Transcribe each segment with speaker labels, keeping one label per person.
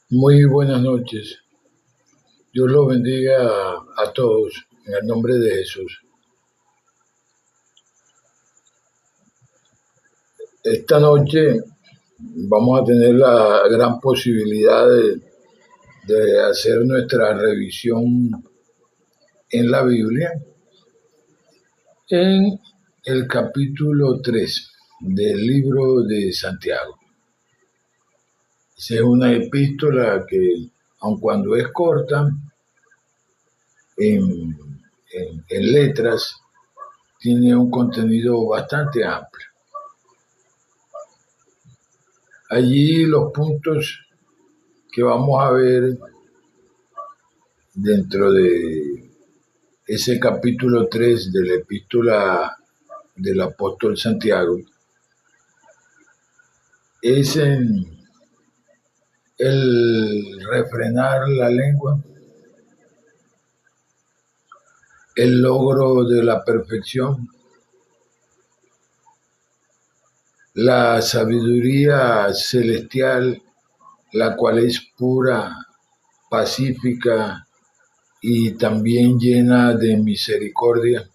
Speaker 1: Muy buenas noches. Dios los bendiga a todos en el nombre de Jesús. Esta noche vamos a tener la gran posibilidad de hacer nuestra revisión en la Biblia en el capítulo 3 del libro de Santiago. Esa es una epístola que, aun cuando es corta, en letras, tiene un contenido bastante amplio. Allí los puntos que vamos a ver dentro de ese capítulo 3 de la epístola del apóstol Santiago es en el refrenar la lengua, el logro de la perfección, la sabiduría celestial, la cual es pura, pacífica y también llena de misericordia.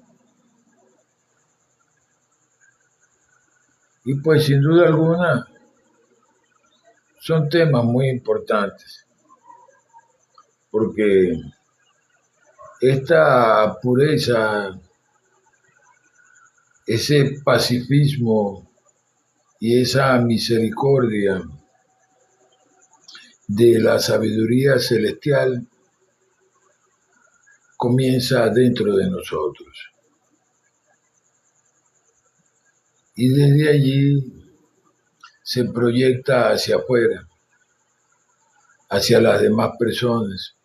Speaker 1: Y pues sin duda alguna son temas muy importantes, porque esta pureza, ese pacifismo y esa misericordia de la sabiduría celestial comienza dentro de nosotros. Y desde allí se proyecta hacia afuera, hacia las demás personas.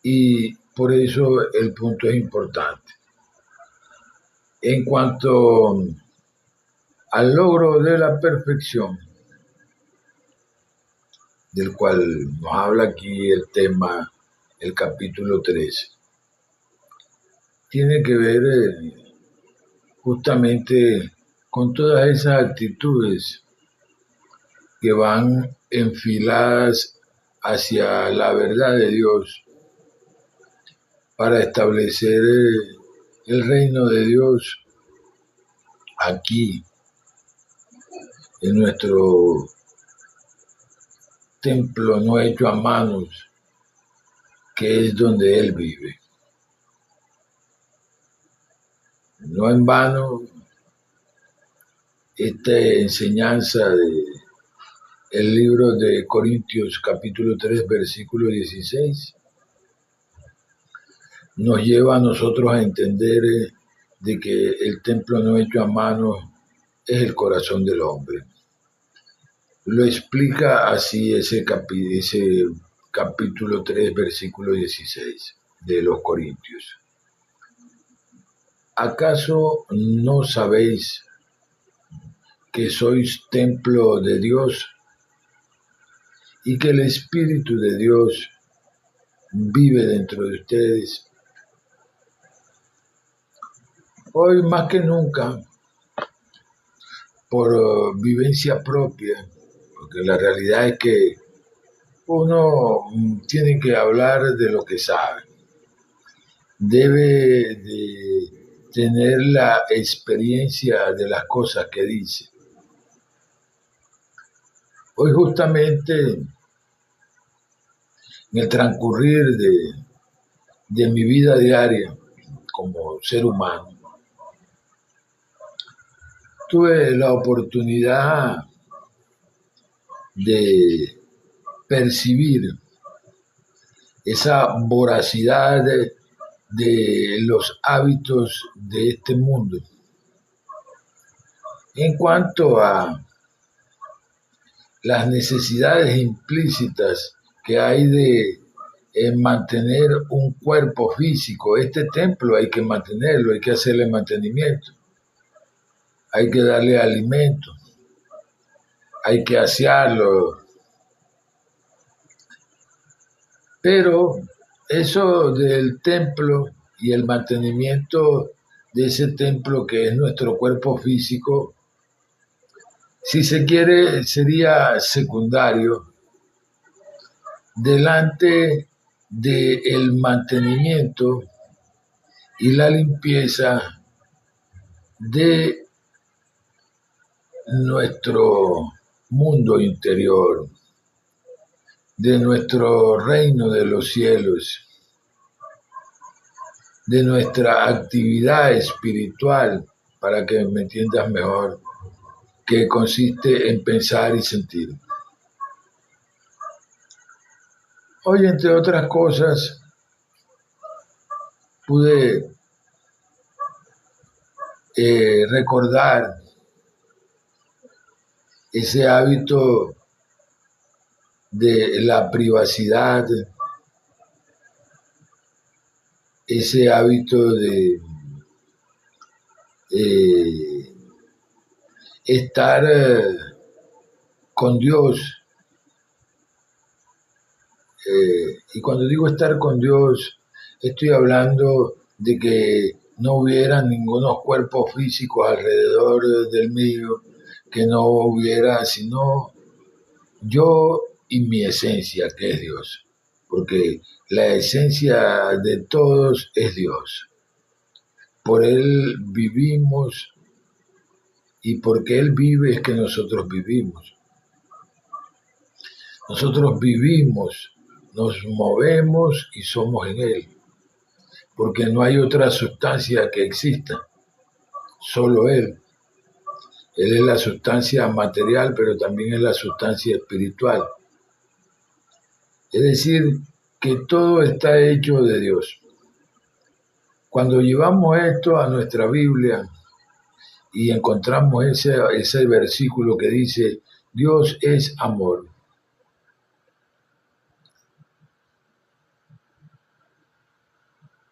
Speaker 1: Y por eso el punto es importante. En cuanto al logro de la perfección, del cual nos habla aquí el tema, el capítulo 3, tiene que ver justamente con todas esas actitudes que van enfiladas hacia la verdad de Dios para establecer el reino de Dios aquí, en nuestro templo no hecho a manos, que es donde Él vive. No en vano, esta enseñanza del libro de Corintios capítulo 3 versículo 16 nos lleva a nosotros a entender de que el templo no hecho a manos es el corazón del hombre. Lo explica así ese capítulo 3 versículo 16 de los Corintios. ¿Acaso no sabéis que sois templo de Dios y que el Espíritu de Dios vive dentro de ustedes? Hoy más que nunca, por vivencia propia, porque la realidad es que uno tiene que hablar de lo que sabe, debe de tener la experiencia de las cosas que dice. Hoy justamente en el transcurrir de mi vida diaria como ser humano, tuve la oportunidad de percibir esa voracidad de los hábitos de este mundo en cuanto a las necesidades implícitas que hay de mantener un cuerpo físico. Este templo hay que mantenerlo, hay que hacerle mantenimiento, hay que darle alimento, hay que asearlo. Pero eso del templo y el mantenimiento de ese templo que es nuestro cuerpo físico si se quiere, sería secundario delante del mantenimiento y la limpieza de nuestro mundo interior, de nuestro reino de los cielos, de nuestra actividad espiritual, para que me entiendas mejor, que consiste en pensar y sentir. Hoy, entre otras cosas, pude recordar ese hábito de la privacidad, ese hábito de estar con Dios. Y cuando digo estar con Dios, estoy hablando de que no hubiera ningunos cuerpos físicos alrededor del mío, que no hubiera sino yo y mi esencia, que es Dios. Porque la esencia de todos es Dios. Por Él vivimos y porque Él vive es que nosotros vivimos. Nosotros vivimos, nos movemos y somos en Él. Porque no hay otra sustancia que exista, solo Él. Él es la sustancia material, pero también es la sustancia espiritual. Es decir, que todo está hecho de Dios. Cuando llevamos esto a nuestra Biblia y encontramos ese versículo que dice, Dios es amor.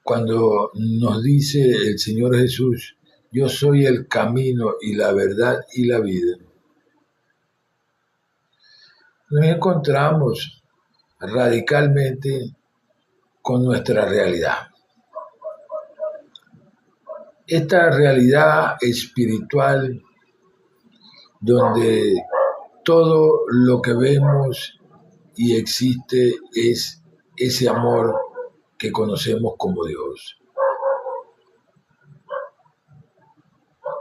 Speaker 1: Cuando nos dice el Señor Jesús, yo soy el camino y la verdad y la vida, nos encontramos radicalmente con nuestra realidad. Esta realidad espiritual donde todo lo que vemos y existe es ese amor que conocemos como Dios.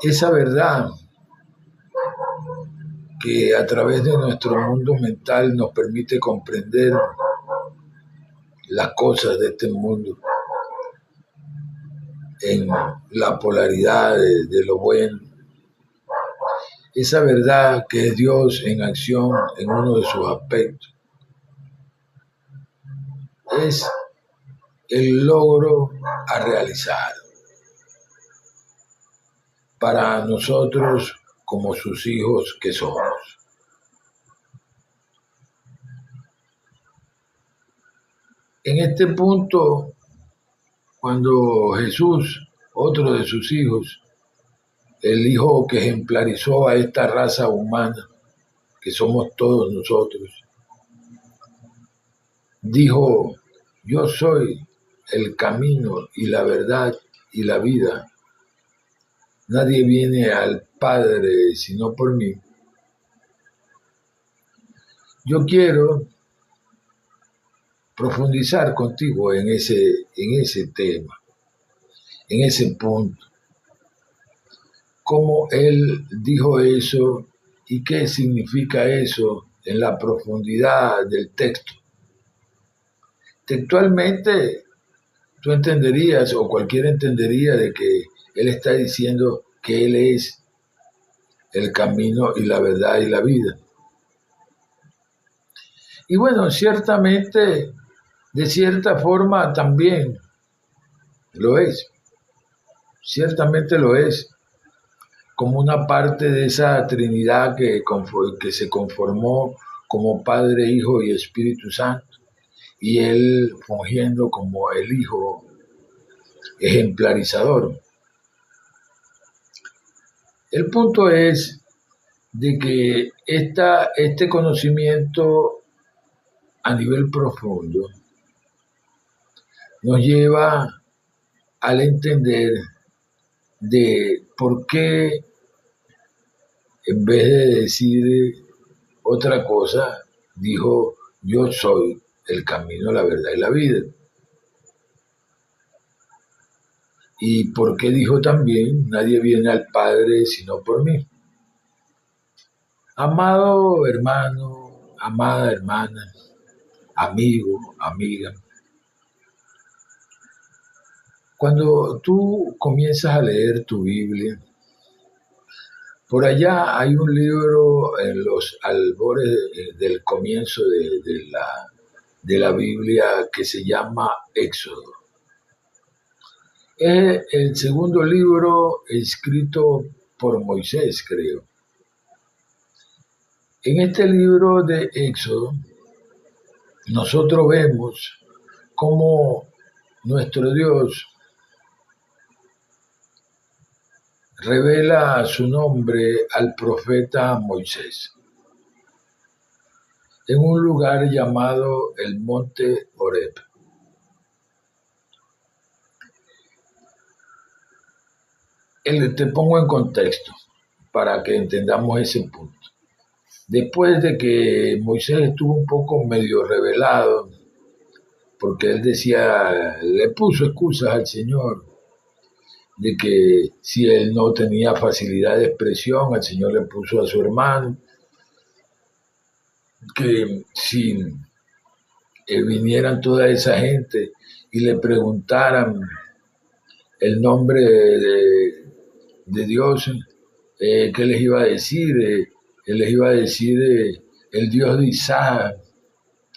Speaker 1: Esa verdad que a través de nuestro mundo mental nos permite comprender las cosas de este mundo en la polaridad de lo bueno. Esa verdad que es Dios en acción en uno de sus aspectos es el logro a realizar para nosotros como sus hijos que somos. En este punto, cuando Jesús, otro de sus hijos, el hijo que ejemplarizó a esta raza humana, que somos todos nosotros, dijo, yo soy el camino y la verdad y la vida. Nadie viene al Padre sino por mí. Yo quiero profundizar contigo en ese tema, en ese punto. Cómo él dijo eso y qué significa eso en la profundidad del texto. Textualmente, tú entenderías, o cualquiera entendería, de que él está diciendo que él es el camino y la verdad y la vida. Y bueno, ciertamente, de cierta forma también lo es. Ciertamente lo es, como una parte de esa Trinidad que se conformó como Padre, Hijo y Espíritu Santo, y él fungiendo como el Hijo ejemplarizador. El punto es de que este conocimiento a nivel profundo nos lleva al entender de por qué en vez de decir otra cosa, dijo: yo soy el camino, la verdad y la vida. ¿Y por qué dijo también: nadie viene al Padre sino por mí? Amado hermano, amada hermana, amigo, amiga, cuando tú comienzas a leer tu Biblia, por allá hay un libro en los albores del comienzo de la Biblia que se llama Éxodo. Es el segundo libro escrito por Moisés, creo. En este libro de Éxodo, nosotros vemos cómo nuestro Dios revela su nombre al profeta Moisés en un lugar llamado el Monte Horeb. Te pongo en contexto para que entendamos ese punto. Después de que Moisés estuvo un poco medio revelado, porque él decía, le puso excusas al Señor, de que si él no tenía facilidad de expresión, el Señor le puso a su hermano, que si vinieran toda esa gente y le preguntaran el nombre de Dios, ¿qué les iba a decir? Él les iba a decir el Dios de Isaac,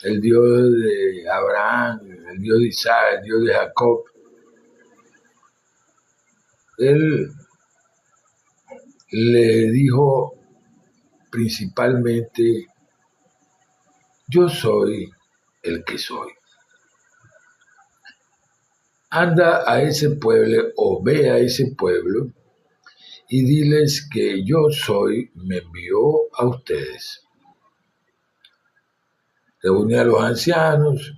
Speaker 1: el Dios de Abraham, el Dios de Isaac, el Dios de Jacob. Él le dijo principalmente: yo soy el que soy. Anda a ese pueblo o ve a ese pueblo y diles que yo soy, me envió a ustedes. Reúne a los ancianos,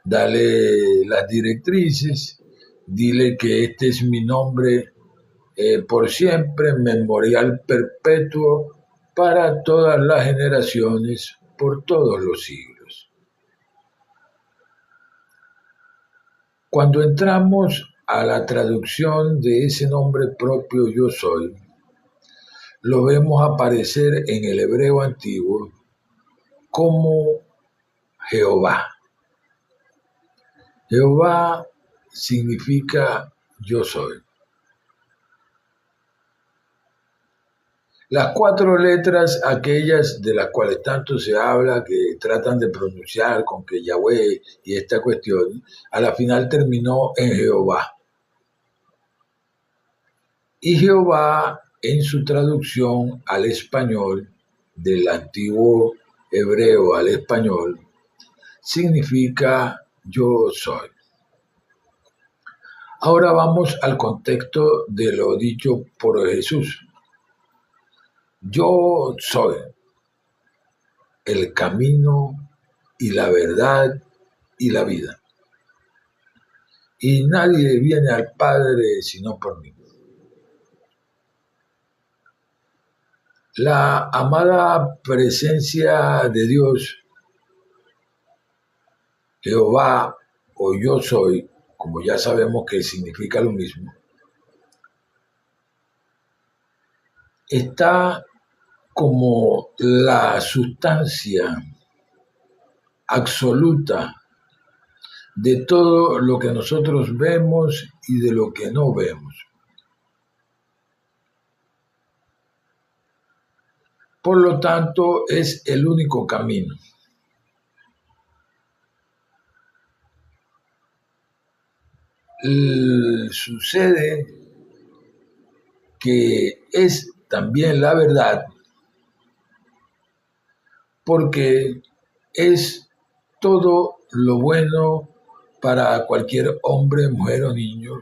Speaker 1: dale las directrices, dile que este es mi nombre por siempre, memorial perpetuo para todas las generaciones, por todos los siglos. Cuando entramos a la traducción de ese nombre propio, yo soy, lo vemos aparecer en el hebreo antiguo como Jehová. Jehová significa yo soy. Las 4 letras, aquellas de las cuales tanto se habla, que tratan de pronunciar con que Yahweh y esta cuestión, a la final terminó en Jehová. Y Jehová, en su traducción al español, del antiguo hebreo al español, significa yo soy. Ahora vamos al contexto de lo dicho por Jesús. Yo soy el camino y la verdad y la vida. Y nadie viene al Padre sino por mí. La amada presencia de Dios, Jehová o yo soy, como ya sabemos que significa lo mismo, está como la sustancia absoluta de todo lo que nosotros vemos y de lo que no vemos. Por lo tanto, es el único camino. Sucede que es también la verdad porque es todo lo bueno para cualquier hombre, mujer o niño,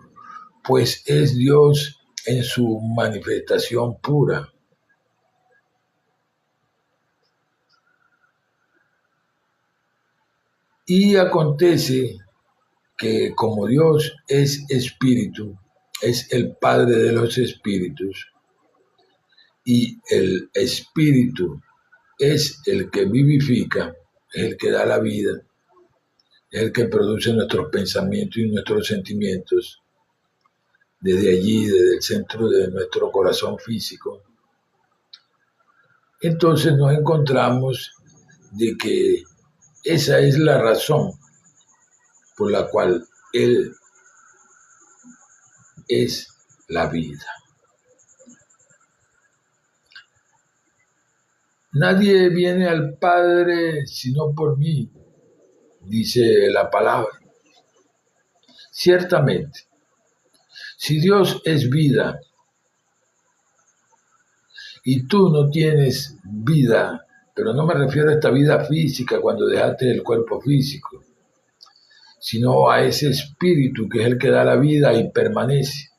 Speaker 1: pues es Dios en su manifestación pura. Y acontece que como Dios es espíritu, es el Padre de los espíritus, y el espíritu es el que vivifica, es el que da la vida, es el que produce nuestros pensamientos y nuestros sentimientos desde allí, desde el centro de nuestro corazón físico. Entonces nos encontramos de que esa es la razón por la cual Él es la vida. Nadie viene al Padre sino por mí, dice la palabra. Ciertamente, si Dios es vida y tú no tienes vida, pero no me refiero a esta vida física cuando dejaste el cuerpo físico, sino a ese espíritu que es el que da la vida y permanece.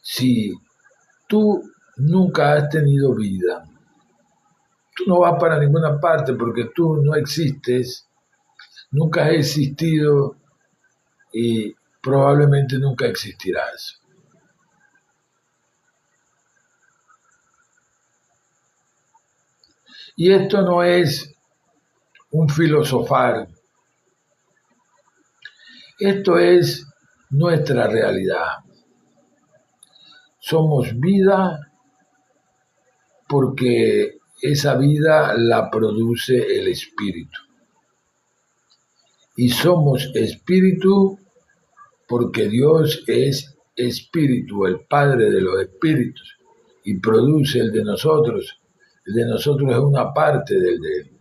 Speaker 1: Si tú nunca has tenido vida, tú no vas para ninguna parte porque tú no existes, nunca has existido y probablemente nunca existirás. Y esto no es un filosofar, esto es nuestra realidad. Somos vida porque esa vida la produce el espíritu. Y somos espíritu porque Dios es espíritu, el Padre de los espíritus, y produce el de nosotros. El de nosotros es una parte del de Él.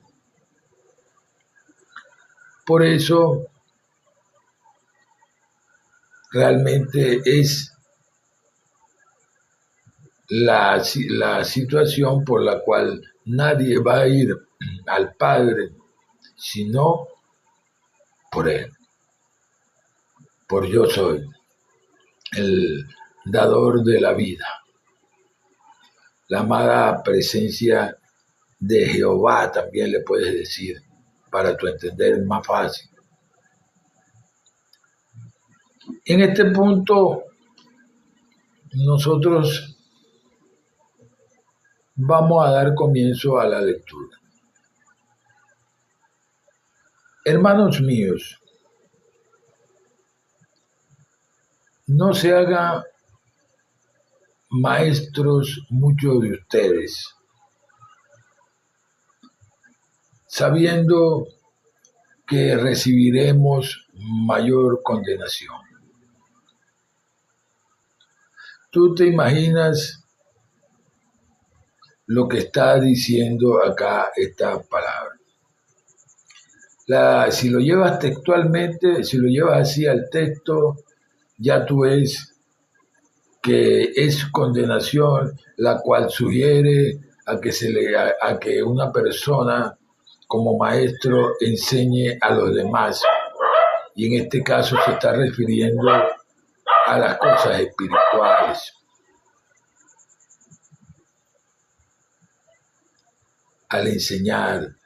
Speaker 1: Por eso, realmente es la situación por la cual nadie va a ir al Padre sino por Él, por yo soy, el dador de la vida, la amada presencia de Jehová también le puedes decir, para tu entender más fácil. En este punto, nosotros vamos a dar comienzo a la lectura. Hermanos míos, no se hagan maestros muchos de ustedes, sabiendo que recibiremos mayor condenación. ¿Tú te imaginas lo que está diciendo acá esta palabra? Si lo llevas textualmente, si lo llevas así al texto, ya tú ves que es condenación la cual sugiere a que una persona como maestro enseñe a los demás. Y en este caso se está refiriendo a las cosas espirituales, al enseñar,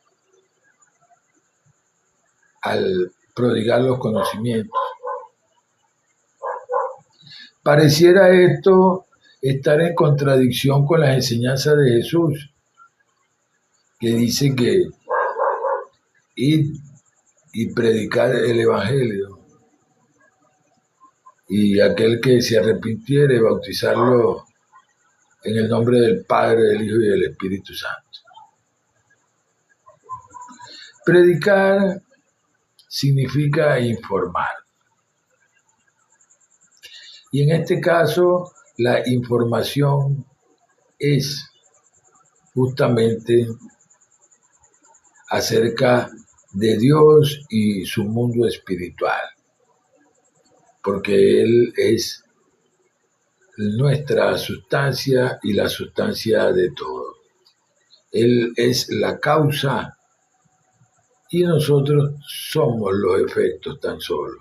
Speaker 1: al prodigar los conocimientos. Pareciera esto estar en contradicción con las enseñanzas de Jesús, que dice que ir y predicar el Evangelio, y aquel que se arrepintiere, bautizarlo en el nombre del Padre, del Hijo y del Espíritu Santo. Predicar significa informar. Y en este caso, la información es justamente acerca de Dios y su mundo espiritual, porque Él es nuestra sustancia y la sustancia de todo. Él es la causa y nosotros somos los efectos tan solo.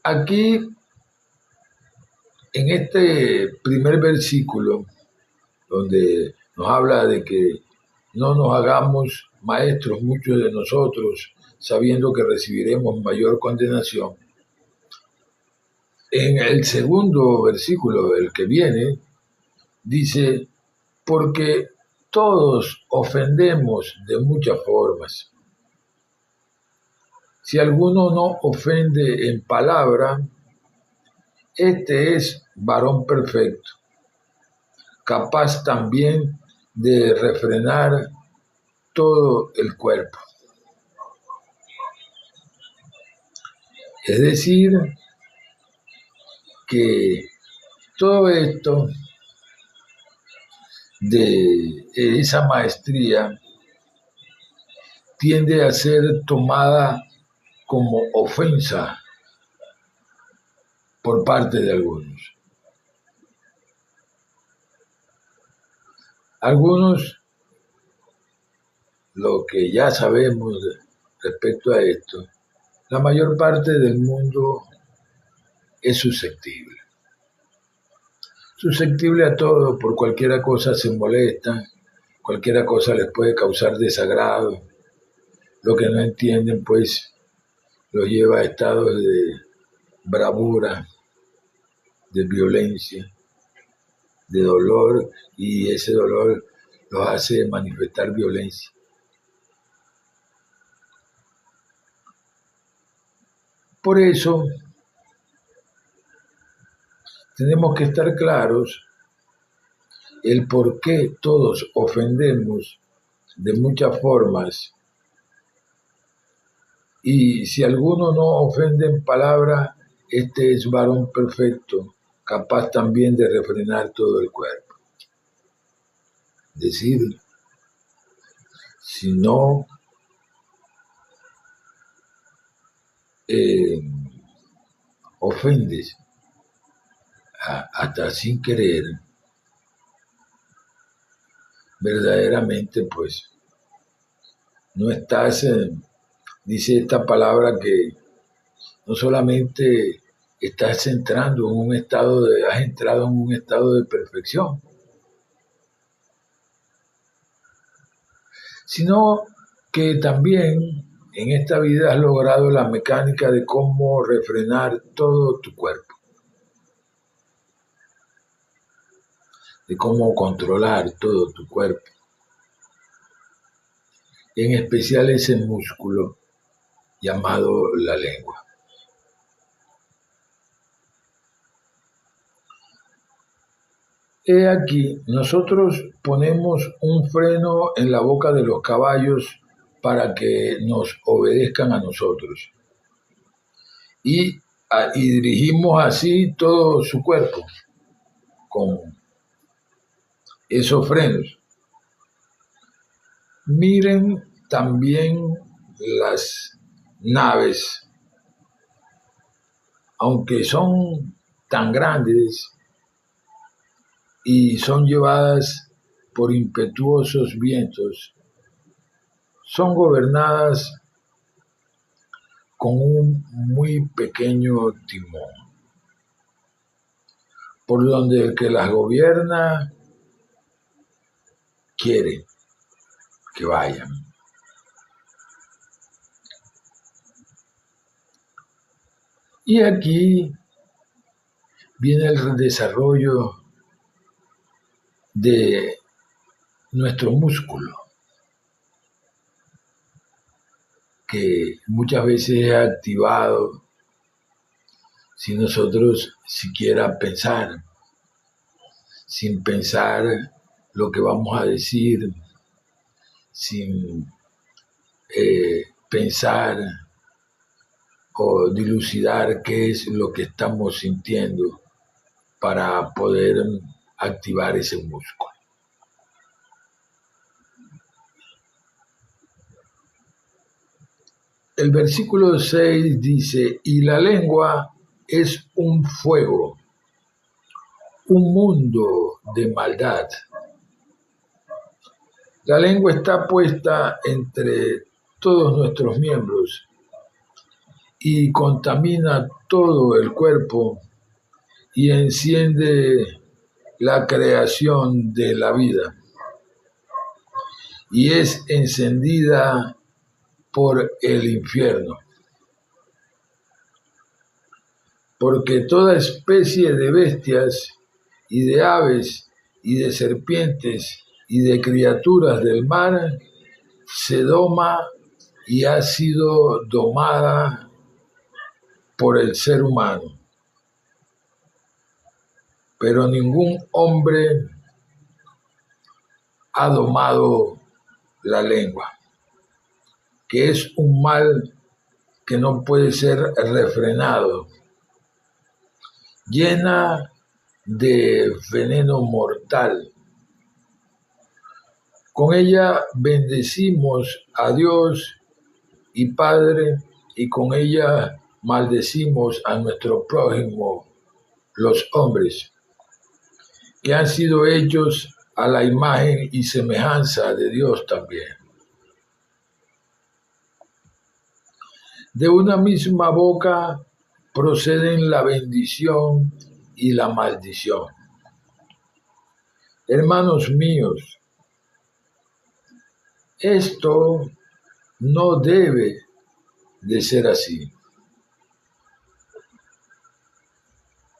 Speaker 1: Aquí, en este primer versículo, donde nos habla de que no nos hagamos maestros muchos de nosotros, sabiendo que recibiremos mayor condenación, En el segundo versículo, el que viene, dice, porque todos ofendemos de muchas formas. Si alguno no ofende en palabra, este es varón perfecto, capaz también de refrenar todo el cuerpo. Es decir, que todo esto de esa maestría tiende a ser tomada como ofensa por parte de algunos. Algunos, lo que ya sabemos respecto a esto, la mayor parte del mundo es susceptible. Susceptible a todo, por cualquier cosa se molesta, cualquier cosa les puede causar desagrado. Lo que no entienden, pues, los lleva a estados de bravura, de violencia, de dolor, y ese dolor los hace manifestar violencia. Por eso, tenemos que estar claros el por qué todos ofendemos de muchas formas, y si alguno no ofende en palabra, este es varón perfecto, capaz también de refrenar todo el cuerpo. Es decir, si no ofendes hasta sin querer, verdaderamente pues no estás, dice esta palabra que no solamente estás entrando en un estado has entrado en un estado de perfección, sino que también en esta vida has logrado la mecánica de cómo refrenar todo tu cuerpo, de cómo controlar todo tu cuerpo, en especial ese músculo llamado la lengua. He aquí, nosotros ponemos un freno en la boca de los caballos para que nos obedezcan a nosotros. Y dirigimos así todo su cuerpo con esos frenos. Miren también las naves, aunque son tan grandes y son llevadas por impetuosos vientos, son gobernadas con un muy pequeño timón, por donde el que las gobierna quiere que vayan. Y aquí viene el desarrollo de nuestro músculo, que muchas veces es activado sin nosotros siquiera pensar, sin pensar lo que vamos a decir, sin pensar o dilucidar qué es lo que estamos sintiendo para poder activar ese músculo. El versículo 6 dice, y la lengua es un fuego, un mundo de maldad. La lengua está puesta entre todos nuestros miembros y contamina todo el cuerpo y enciende la creación de la vida. Y es encendida por el infierno. porque toda especie de bestias y de aves y de serpientes y de criaturas del mar se doma y ha sido domada por el ser humano. Pero ningún hombre ha domado la lengua, que es un mal que no puede ser refrenado, llena de veneno mortal. Con ella bendecimos a Dios y Padre, y con ella maldecimos a nuestro prójimo, los hombres, que han sido hechos a la imagen y semejanza de Dios también. De una misma boca proceden la bendición y la maldición. Hermanos míos, esto no debe de ser así.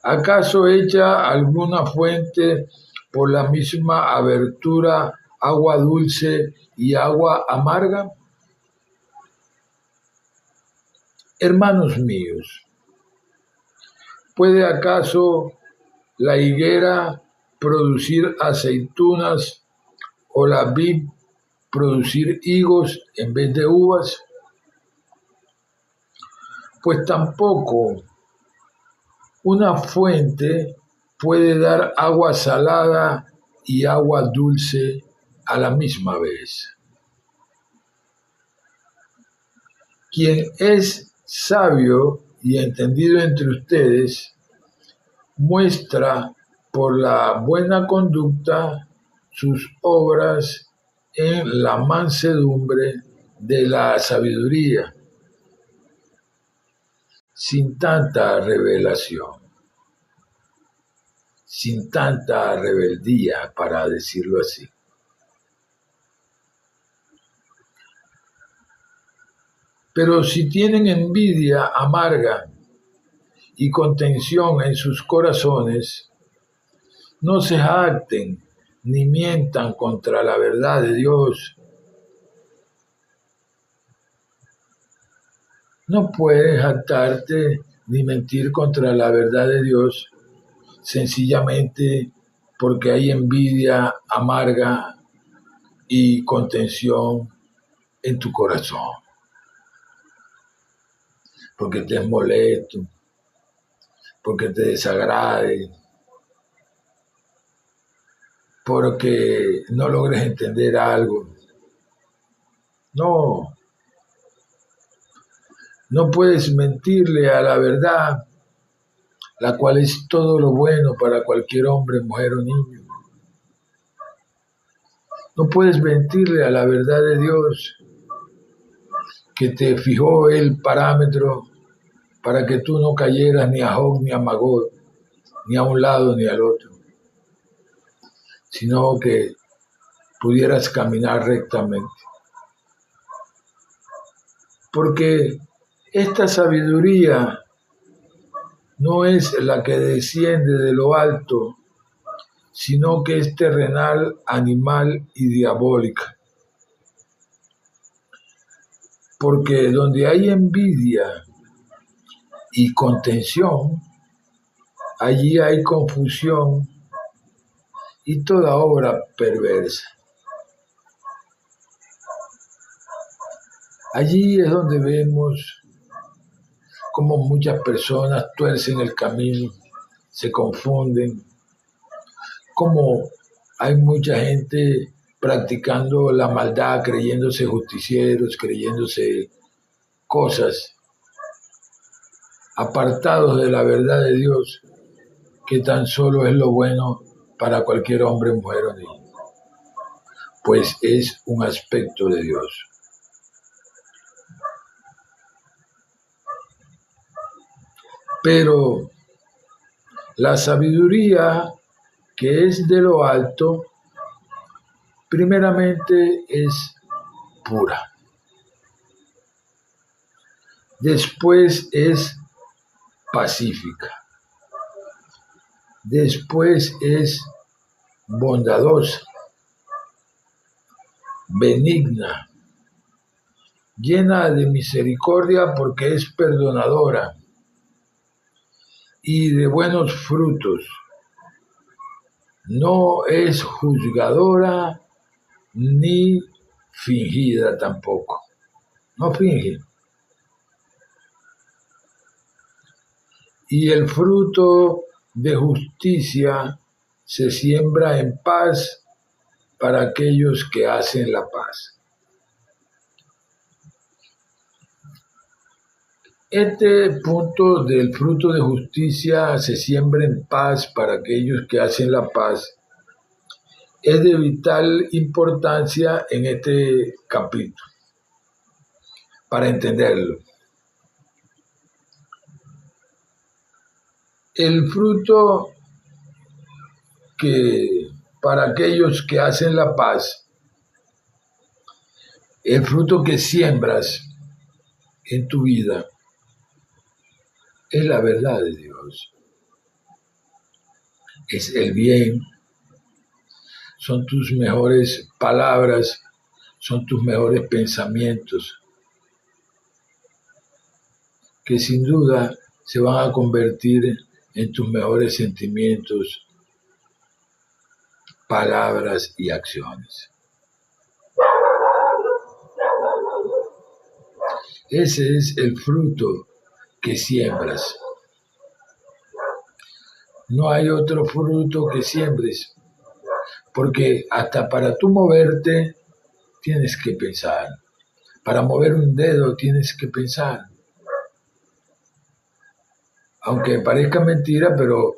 Speaker 1: ¿Acaso echa alguna fuente por la misma abertura agua dulce y agua amarga? Hermanos míos, ¿puede acaso la higuera producir aceitunas o la vid producir higos en vez de uvas? Pues tampoco una fuente puede dar agua salada y agua dulce a la misma vez. Quien es sabio y entendido entre ustedes, muestra por la buena conducta sus obras en la mansedumbre de la sabiduría, sin tanta revelación, sin tanta rebeldía, para decirlo así. Pero si tienen envidia amarga y contención en sus corazones, no se jacten ni mientan contra la verdad de Dios. No puedes jactarte ni mentir contra la verdad de Dios, sencillamente porque hay envidia amarga y contención en tu corazón, porque te es molesto, porque te desagrade, porque no logres entender algo. No puedes mentirle a la verdad, la cual es todo lo bueno para cualquier hombre, mujer o niño. No puedes mentirle a la verdad de Dios, que te fijó el parámetro para que tú no cayeras ni a Jog ni a Magog, ni a un lado ni al otro, sino que pudieras caminar rectamente. Porque esta sabiduría no es la que desciende de lo alto, sino que es terrenal, animal y diabólica. Porque donde hay envidia y contención, allí hay confusión y toda obra perversa. Allí es donde vemos cómo muchas personas tuercen el camino, se confunden, cómo hay mucha gente practicando la maldad, creyéndose justicieros, creyéndose cosas, apartados de la verdad de Dios, que tan solo es lo bueno para cualquier hombre, mujer o niño, pues es un aspecto de Dios. Pero la sabiduría que es de lo alto, primeramente es pura. Después es pacífica. Después es bondadosa, benigna, llena de misericordia porque es perdonadora y de buenos frutos. No es juzgadora ni fingida tampoco. No finge. Y el fruto de justicia se siembra en paz para aquellos que hacen la paz. Este punto del fruto de justicia se siembra en paz para aquellos que hacen la paz es de vital importancia en este capítulo, para entenderlo. El fruto que para aquellos que hacen la paz, el fruto que siembras en tu vida, es la verdad de Dios. Es el bien, son tus mejores palabras, son tus mejores pensamientos, que sin duda se van a convertir en tus mejores sentimientos, palabras y acciones. Ese es el fruto que siembras. No hay otro fruto que siembres, porque hasta para tú moverte tienes que pensar. Para mover un dedo tienes que pensar. Aunque parezca mentira, pero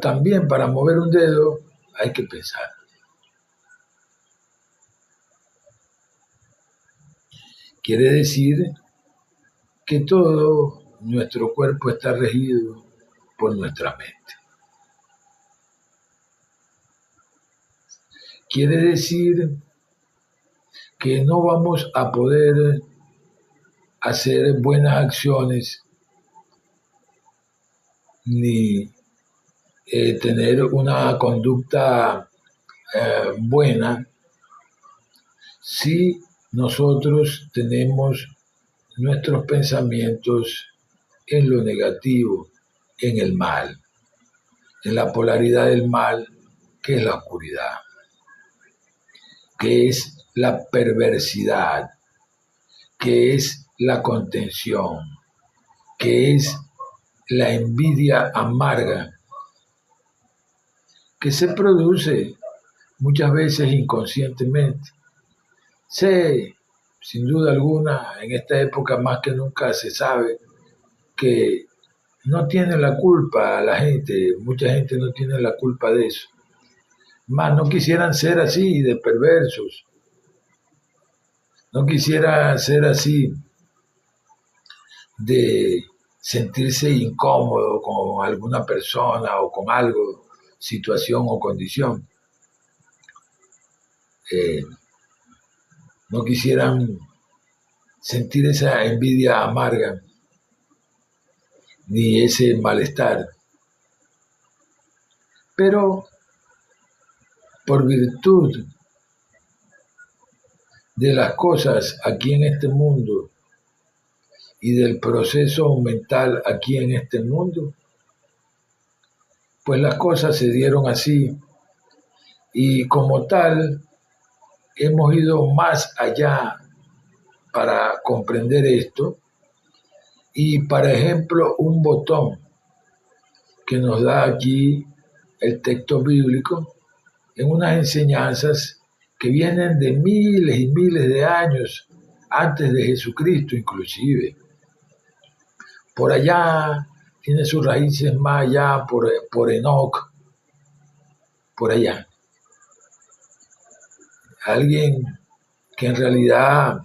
Speaker 1: también para mover un dedo hay que pensar. Quiere decir que todo nuestro cuerpo está regido por nuestra mente. Quiere decir que no vamos a poder hacer buenas acciones ni tener una conducta buena si nosotros tenemos nuestros pensamientos en lo negativo, en el mal, en la polaridad del mal, que es la oscuridad, que es la perversidad, que es la contención, que es la envidia amarga, que se produce muchas veces inconscientemente. Sin duda alguna, en esta época más que nunca se sabe que no tiene la culpa la gente, mucha gente no tiene la culpa de eso. Más no quisieran ser así de perversos, no quisieran ser así de sentirse incómodo con alguna persona o con algo, situación o condición. No quisieran sentir esa envidia amarga ni ese malestar. Pero por virtud de las cosas aquí en este mundo y del proceso mental aquí en este mundo, pues las cosas se dieron así y como tal hemos ido más allá para comprender esto y, por ejemplo, un botón que nos da aquí el texto bíblico en unas enseñanzas que vienen de miles y miles de años antes de Jesucristo inclusive. Por allá tiene sus raíces más allá por Enoc, por allá. Alguien que en realidad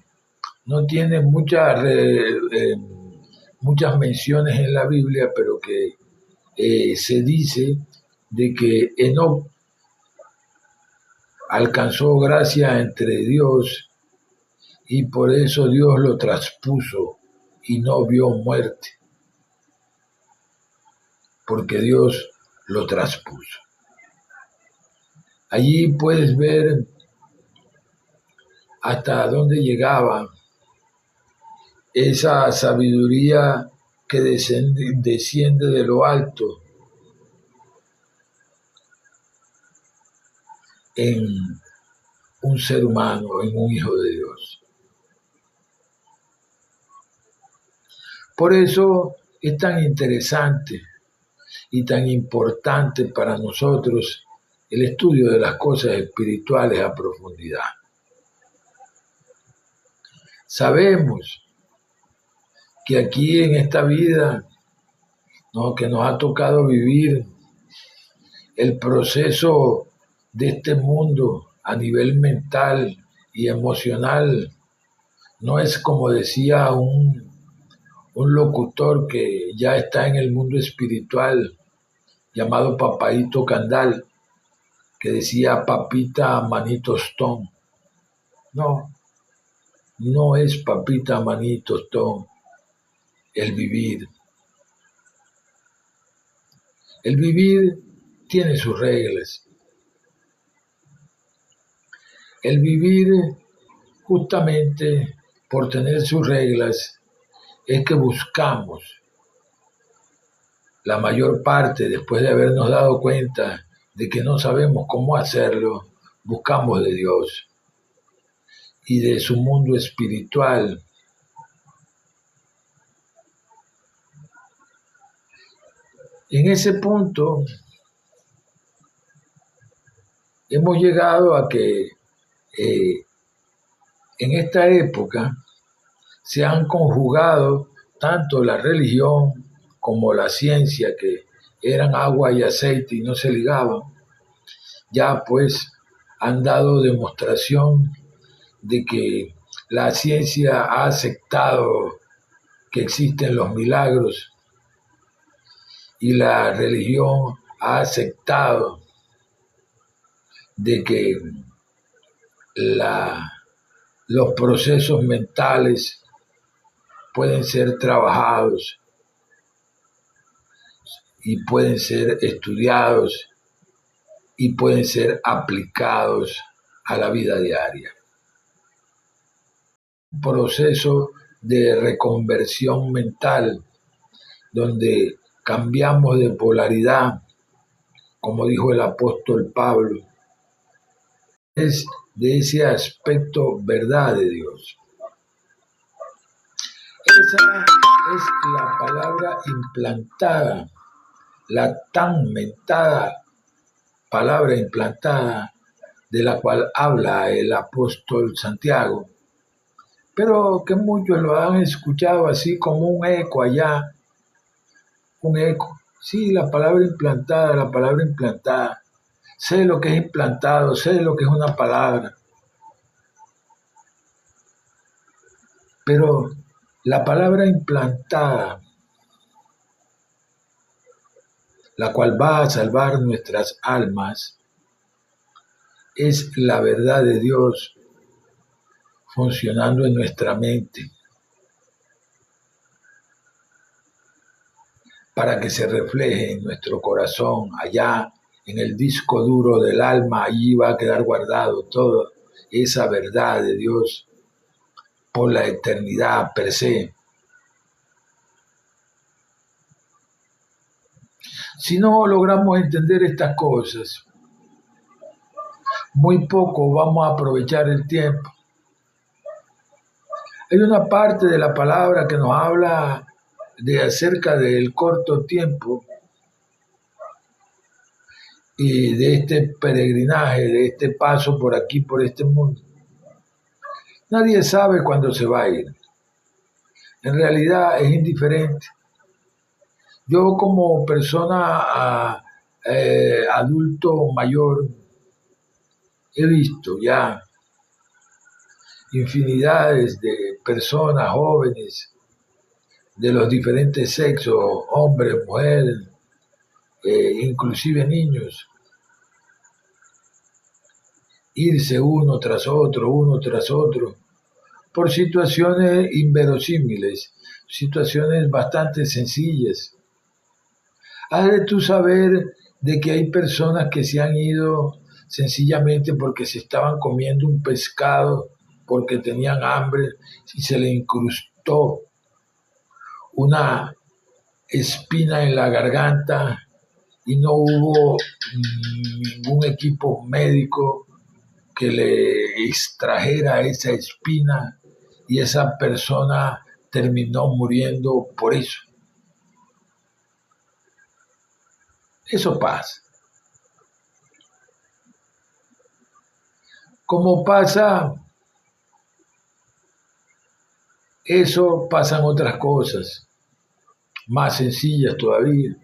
Speaker 1: no tiene muchas menciones en la Biblia, pero que se dice de que Enoc alcanzó gracia entre Dios y por eso Dios lo traspuso y no vio muerte. porque Dios lo traspuso. Allí puedes ver hasta dónde llegaba esa sabiduría que desciende de lo alto en un ser humano, en un hijo de Dios. Por eso es tan interesante y tan importante para nosotros el estudio de las cosas espirituales a profundidad. Sabemos que aquí en esta vida, ¿no?, que nos ha tocado vivir, el proceso de este mundo a nivel mental y emocional no es como decía un locutor que ya está en el mundo espiritual llamado Papaito Candal, que decía papita manito tostón. No es papita manito tostón el vivir. El vivir tiene sus reglas. El vivir, justamente por tener sus reglas, es que buscamos la mayor parte, después de habernos dado cuenta de que no sabemos cómo hacerlo, buscamos de Dios y de su mundo espiritual. En ese punto hemos llegado a que en esta época se han conjugado tanto la religión como la ciencia, que eran agua y aceite y no se ligaban. Ya pues han dado demostración de que la ciencia ha aceptado que existen los milagros y la religión ha aceptado de que los procesos mentales pueden ser trabajados y pueden ser estudiados y pueden ser aplicados a la vida diaria. Un proceso de reconversión mental donde cambiamos de polaridad, como dijo el apóstol Pablo, es de ese aspecto verdad de Dios. Esa es la palabra implantada, la tan mentada palabra implantada de la cual habla el apóstol Santiago, pero que muchos lo han escuchado así como un eco allá, un eco. Sí, la palabra implantada. Sé lo que es implantado, sé lo que es una palabra. Pero la palabra implantada, la cual va a salvar nuestras almas, es la verdad de Dios funcionando en nuestra mente para que se refleje en nuestro corazón, allá en el disco duro del alma. Allí va a quedar guardado toda esa verdad de Dios por la eternidad per se. Si no logramos entender estas cosas, muy poco vamos a aprovechar el tiempo. Hay una parte de la palabra que nos habla acerca del corto tiempo y de este peregrinaje, de este paso por aquí, por este mundo. Nadie sabe cuándo se va a ir. En realidad es indiferente. Yo como persona adulto mayor he visto ya infinidades de personas jóvenes de los diferentes sexos, hombres, mujeres, inclusive niños, irse uno tras otro, por situaciones inverosímiles, situaciones bastante sencillas. Has de tú saber de que hay personas que se han ido sencillamente porque se estaban comiendo un pescado, porque tenían hambre y se le incrustó una espina en la garganta y no hubo ningún equipo médico que le extrajera esa espina y esa persona terminó muriendo por eso. Eso pasa. Como pasa eso, pasan otras cosas, más sencillas todavía.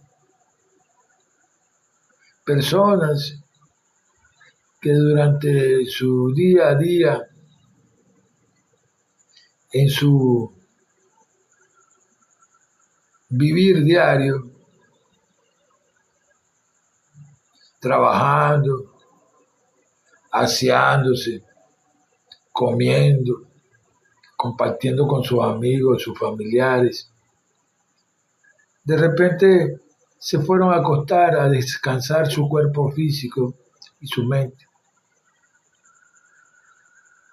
Speaker 1: Personas que durante su día a día, en su vivir diario, trabajando, aseándose, comiendo, compartiendo con sus amigos, sus familiares, de repente se fueron a acostar a descansar su cuerpo físico y su mente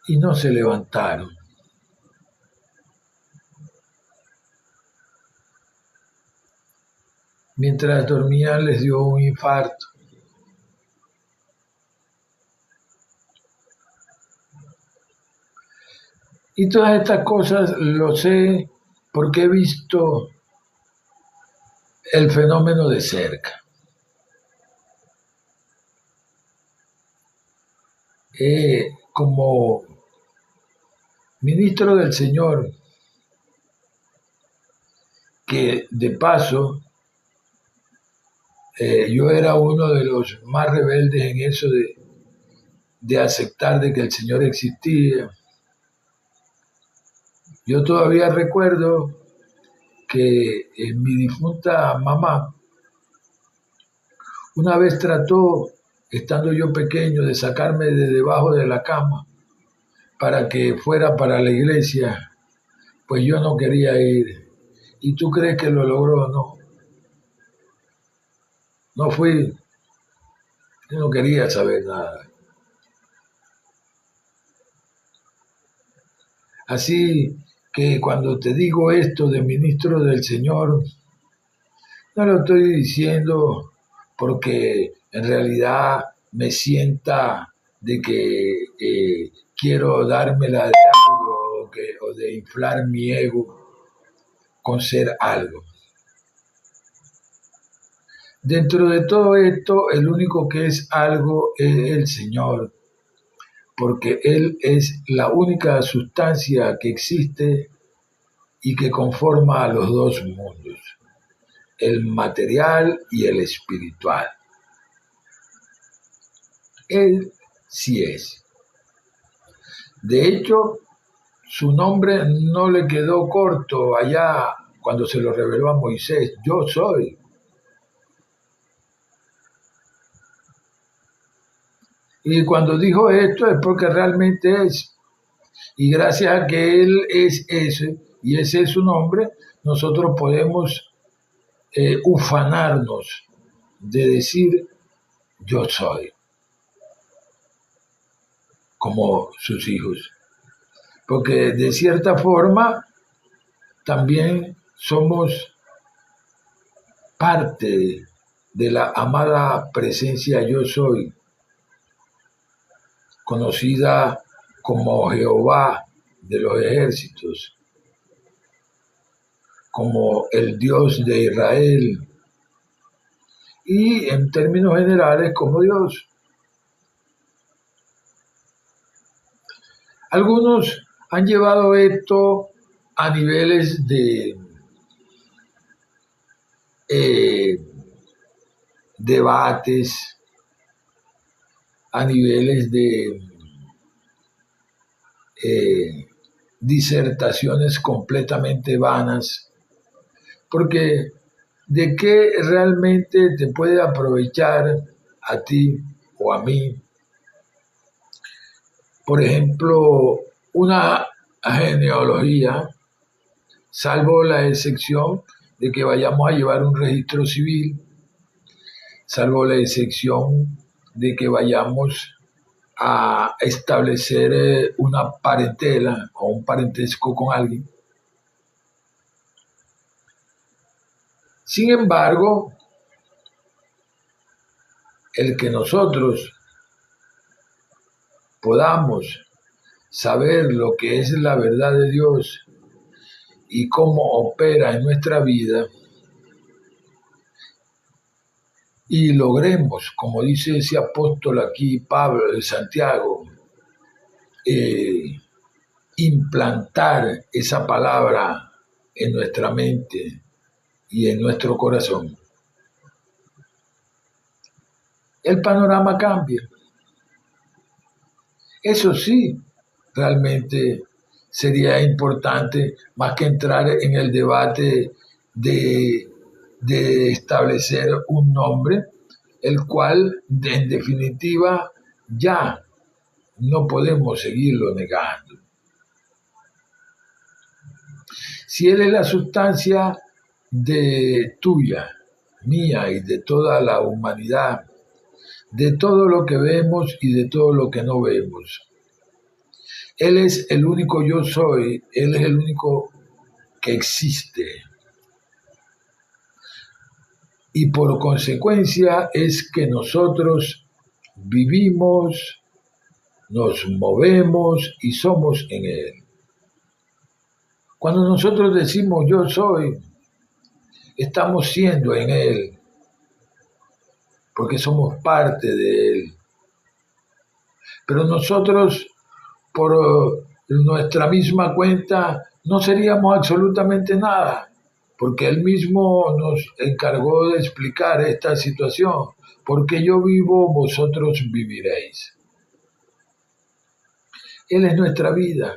Speaker 1: y no se levantaron. Mientras dormían les dio un infarto. Y todas estas cosas lo sé porque he visto el fenómeno de cerca. Como ministro del Señor, que de paso yo era uno de los más rebeldes en eso de aceptar de que el Señor existía. Yo todavía recuerdo que mi difunta mamá una vez trató, estando yo pequeño, de sacarme de debajo de la cama para que fuera para la iglesia, pues yo no quería ir. ¿Y tú crees que lo logró? No. No fui. Yo no quería saber nada. Así que cuando te digo esto de ministro del Señor, no lo estoy diciendo porque en realidad me sienta de que quiero dármela de algo o de inflar mi ego con ser algo. Dentro de todo esto, el único que es algo es el Señor, porque Él es la única sustancia que existe y que conforma a los dos mundos, el material y el espiritual. Él sí es. De hecho, su nombre no le quedó corto allá cuando se lo reveló a Moisés. Yo soy. Y cuando dijo esto es porque realmente es. Y gracias a que Él es ese, y ese es su nombre, nosotros podemos ufanarnos de decir yo soy, como sus hijos. Porque de cierta forma también somos parte de la amada presencia yo soy, conocida como Jehová de los ejércitos, como el Dios de Israel y en términos generales como Dios. Algunos han llevado esto a niveles de debates, a niveles de disertaciones completamente vanas, porque ¿de qué realmente te puede aprovechar a ti o a mí? Por ejemplo, una genealogía, salvo la excepción de que vayamos a llevar un registro civil salvo la excepción de que vayamos a establecer una parentela o un parentesco con alguien. Sin embargo, el que nosotros podamos saber lo que es la verdad de Dios y cómo opera en nuestra vida, y logremos, como dice ese apóstol aquí, Pablo de Santiago, implantar esa palabra en nuestra mente y en nuestro corazón, el panorama cambia. Eso sí, realmente sería importante, más que entrar en el debate de establecer un nombre, el cual en definitiva ya no podemos seguirlo negando. Si Él es la sustancia de tuya, mía y de toda la humanidad, de todo lo que vemos y de todo lo que no vemos, Él es el único yo soy, Él es el único que existe. Y por consecuencia es que nosotros vivimos, nos movemos y somos en Él. Cuando nosotros decimos yo soy, estamos siendo en Él, porque somos parte de Él. Pero nosotros, por nuestra misma cuenta, no seríamos absolutamente nada, porque Él mismo nos encargó de explicar esta situación. Porque yo vivo, vosotros viviréis. Él es nuestra vida.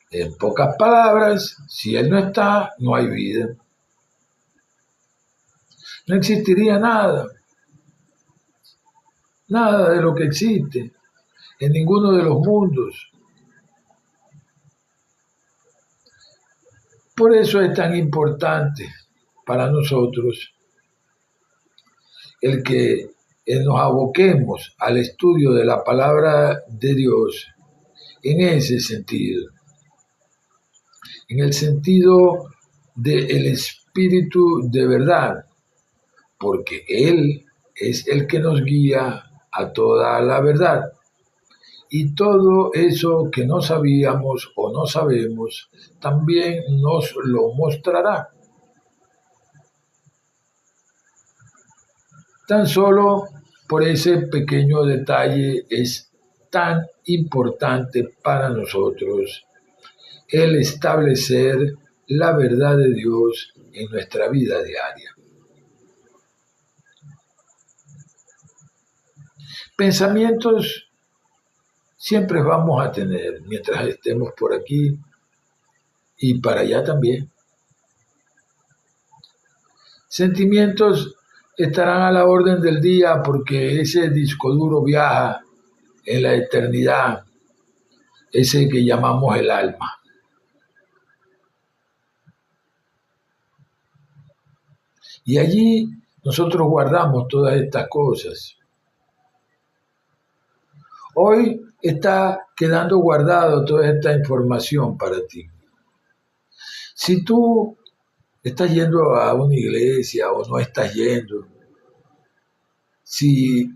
Speaker 1: En pocas palabras, si Él no está, no hay vida. No existiría nada. Nada de lo que existe en ninguno de los mundos. Por eso es tan importante para nosotros el que nos aboquemos al estudio de la palabra de Dios en ese sentido, en el sentido del espíritu de verdad, porque Él es el que nos guía a toda la verdad. Y todo eso que no sabíamos o no sabemos, también nos lo mostrará. Tan solo por ese pequeño detalle es tan importante para nosotros el establecer la verdad de Dios en nuestra vida diaria. Pensamientos siempre vamos a tener mientras estemos por aquí y para allá también. Sentimientos estarán a la orden del día porque ese disco duro viaja en la eternidad, ese que llamamos el alma. Y allí nosotros guardamos todas estas cosas. Hoy está quedando guardado toda esta información para ti. Si tú estás yendo a una iglesia o no estás yendo, si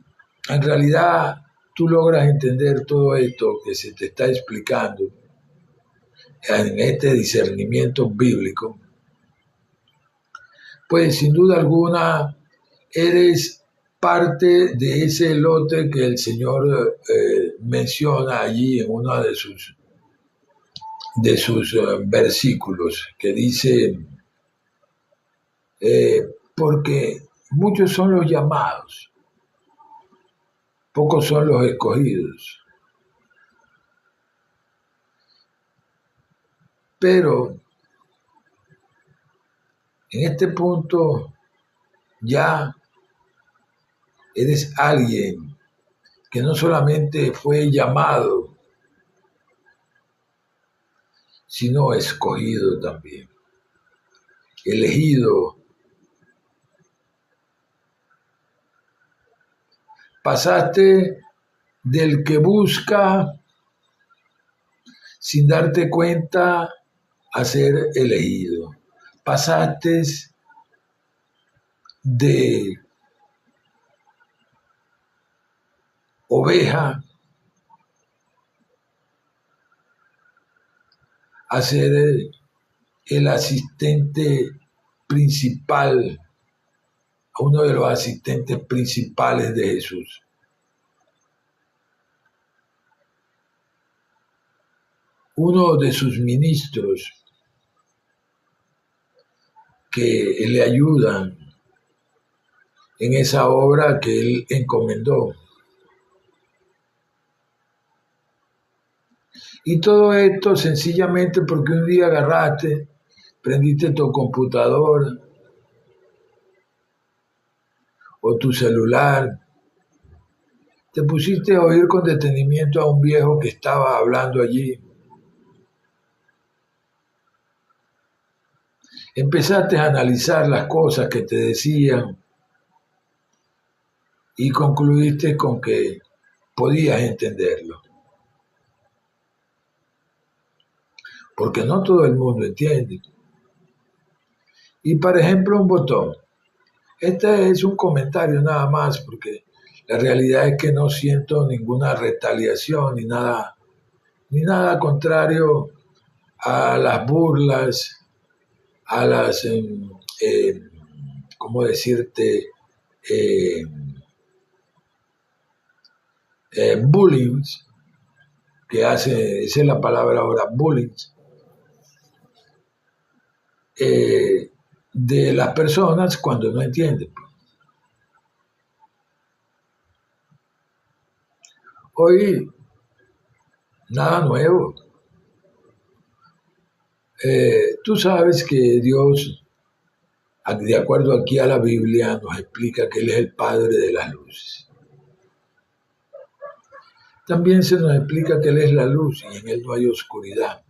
Speaker 1: en realidad tú logras entender todo esto que se te está explicando en este discernimiento bíblico, pues sin duda alguna eres parte de ese lote que el Señor menciona allí en uno de sus versículos, que dice, porque muchos son los llamados, pocos son los escogidos. Pero en este punto ya eres alguien que no solamente fue llamado, sino escogido también, elegido Pasaste del que busca sin darte cuenta a ser elegido. Pasaste de oveja a ser el asistente principal, uno de los asistentes principales de Jesús. Uno de sus ministros que le ayudan en esa obra que él encomendó. Y todo esto sencillamente porque un día agarraste, prendiste tu computadora o tu celular, te pusiste a oír con detenimiento a un viejo que estaba hablando allí. Empezaste a analizar las cosas que te decían y concluiste con que podías entenderlo. Porque no todo el mundo entiende. Y por ejemplo, un botón. Este es un comentario nada más, porque la realidad es que no siento ninguna retaliación ni nada contrario a las burlas, a las, ¿cómo decirte? Bullying, que hace, esa es la palabra ahora, bullying, de las personas cuando no entienden. Hoy, nada nuevo. Tú sabes que Dios, de acuerdo aquí a la Biblia, nos explica que Él es el Padre de las luces. También se nos explica que Él es la luz y en Él no hay oscuridad.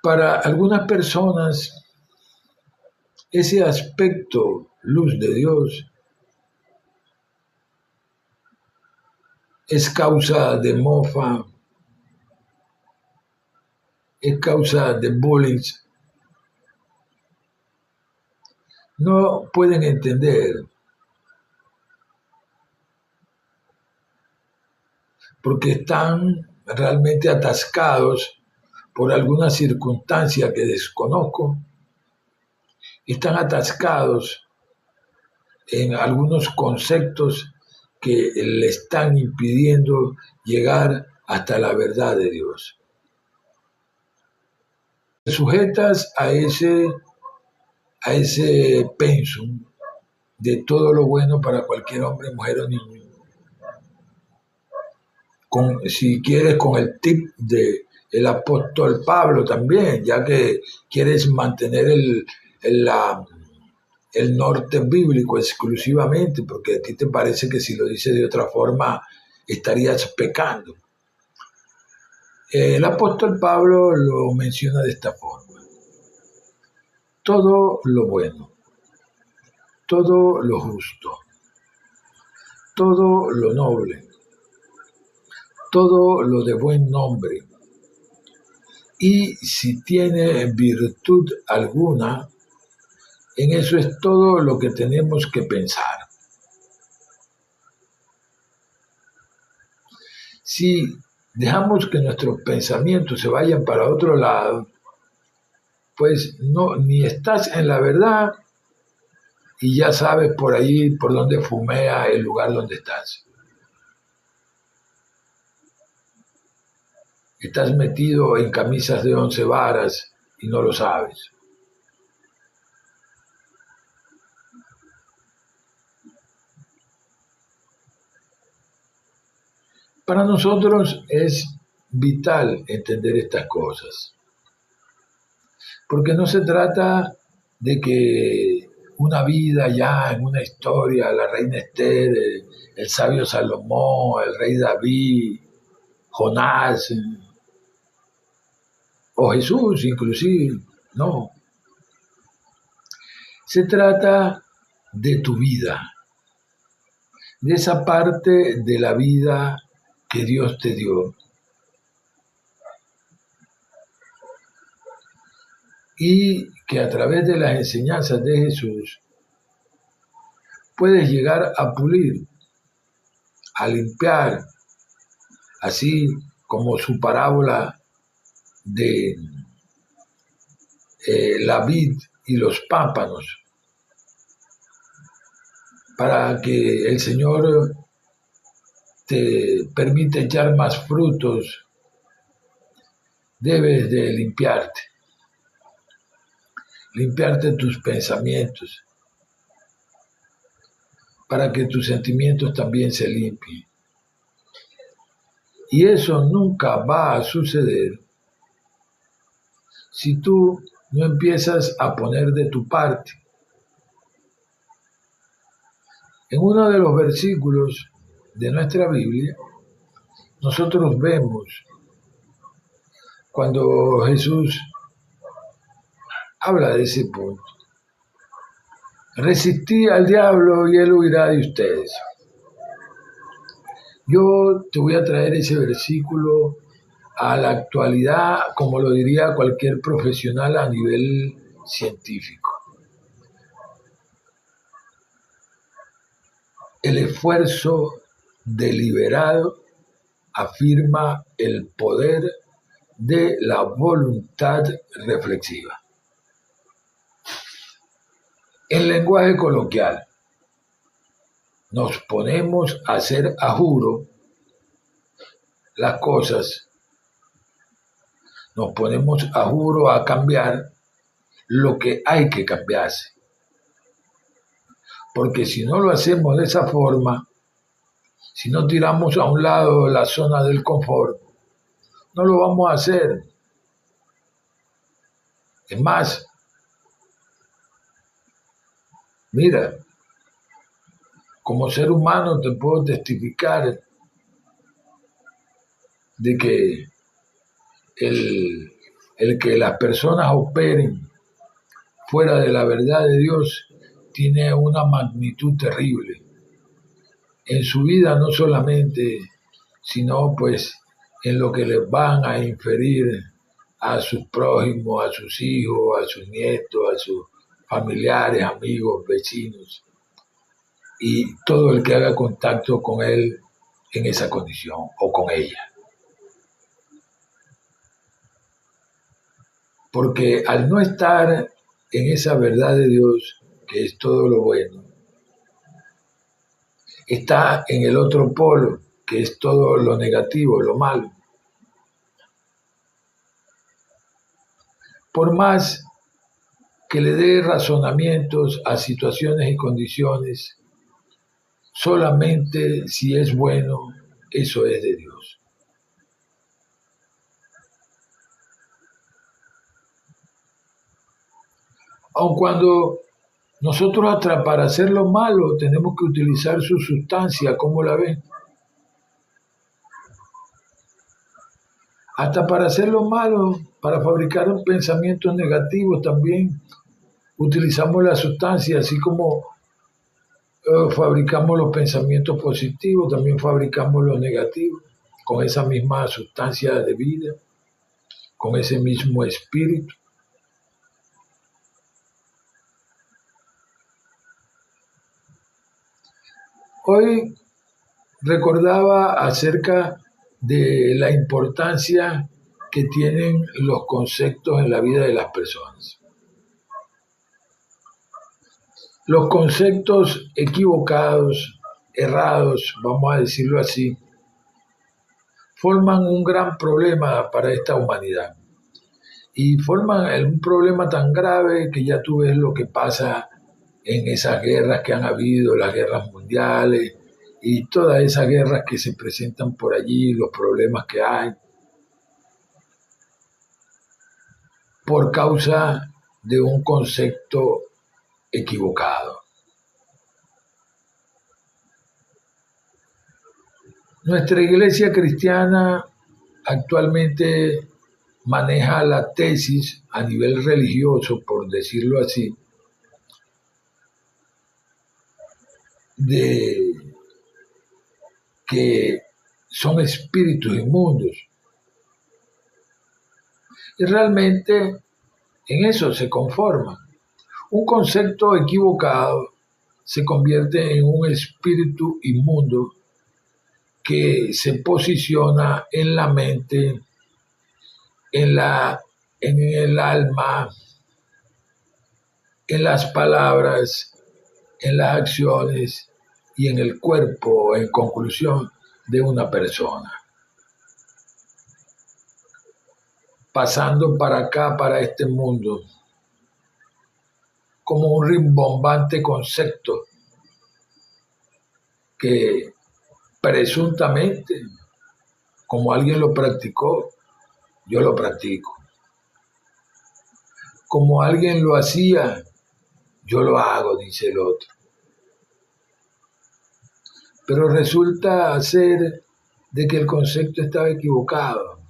Speaker 1: Para algunas personas, ese aspecto luz de Dios es causa de mofa, es causa de bullying. No pueden entender porque están realmente atascados por alguna circunstancia que desconozco, están atascados en algunos conceptos que le están impidiendo llegar hasta la verdad de Dios. Sujetas a ese pensum de todo lo bueno para cualquier hombre, mujer o niño. Si quieres, con el tip del apóstol Pablo también, ya que quieres mantener el norte bíblico exclusivamente, porque a ti te parece que si lo dices de otra forma estarías pecando. El apóstol Pablo lo menciona de esta forma: todo lo bueno, todo lo justo, todo lo noble, todo lo de buen nombre, y si tiene virtud alguna, en eso es todo lo que tenemos que pensar. Si dejamos que nuestros pensamientos se vayan para otro lado, pues no, ni estás en la verdad y ya sabes por ahí por dónde fumea el lugar donde estás. Estás metido en camisas de 11 varas y no lo sabes. Para nosotros es vital entender estas cosas, porque no se trata de que una vida ya en una historia, la reina Esther, el sabio Salomón, el rey David, Jonás, o Jesús inclusive, No. Se trata de tu vida, de esa parte de la vida que Dios te dio. Y que a través de las enseñanzas de Jesús puedes llegar a pulir, a limpiar, así como su parábola de la vid y los pámpanos, para que el Señor te permita echar más frutos, debes de limpiarte tus pensamientos, para que tus sentimientos también se limpien. Y eso nunca va a suceder si tú no empiezas a poner de tu parte. En uno de los versículos de nuestra Biblia, nosotros vemos cuando Jesús habla de ese punto. Resistí al diablo y él huirá de ustedes. Yo te voy a traer ese versículo a la actualidad, como lo diría cualquier profesional a nivel científico. El esfuerzo deliberado afirma el poder de la voluntad reflexiva. En lenguaje coloquial, nos ponemos a hacer a juro las cosas, nos ponemos a juro a cambiar lo que hay que cambiarse. Porque si no lo hacemos de esa forma, si no tiramos a un lado la zona del confort, no lo vamos a hacer. Es más, mira, como ser humano te puedo testificar de que el que las personas operen fuera de la verdad de Dios tiene una magnitud terrible en su vida, no solamente, sino pues en lo que les van a inferir a sus prójimos, a sus hijos, a sus nietos, a sus familiares, amigos, vecinos y todo el que haga contacto con él en esa condición o con ella. Porque al no estar en esa verdad de Dios, que es todo lo bueno, está en el otro polo, que es todo lo negativo, lo malo. Por más que le dé razonamientos a situaciones y condiciones, solamente si es bueno, eso es de Dios. Aun cuando nosotros para hacer lo malo tenemos que utilizar su sustancia, ¿cómo la ven? Hasta para hacer lo malo, para fabricar pensamientos negativos también utilizamos la sustancia, así como fabricamos los pensamientos positivos, también fabricamos los negativos, con esa misma sustancia de vida, con ese mismo espíritu. Hoy recordaba acerca de la importancia que tienen los conceptos en la vida de las personas. Los conceptos equivocados, errados, vamos a decirlo así, forman un gran problema para esta humanidad. Y forman un problema tan grave que ya tú ves lo que pasa en esas guerras que han habido, las guerras mundiales y todas esas guerras que se presentan por allí, los problemas que hay, por causa de un concepto equivocado. Nuestra iglesia cristiana actualmente maneja la tesis a nivel religioso, por decirlo así, de que son espíritus inmundos. Y realmente en eso se conforma. Un concepto equivocado se convierte en un espíritu inmundo que se posiciona en la mente, en el alma, en las palabras, en las acciones y en el cuerpo, en conclusión, de una persona. Pasando para acá, para este mundo, como un rimbombante concepto que presuntamente, como alguien lo practicó, yo lo practico. Como alguien lo hacía, yo lo hago, dice el otro. Pero resulta ser de que el concepto estaba equivocado.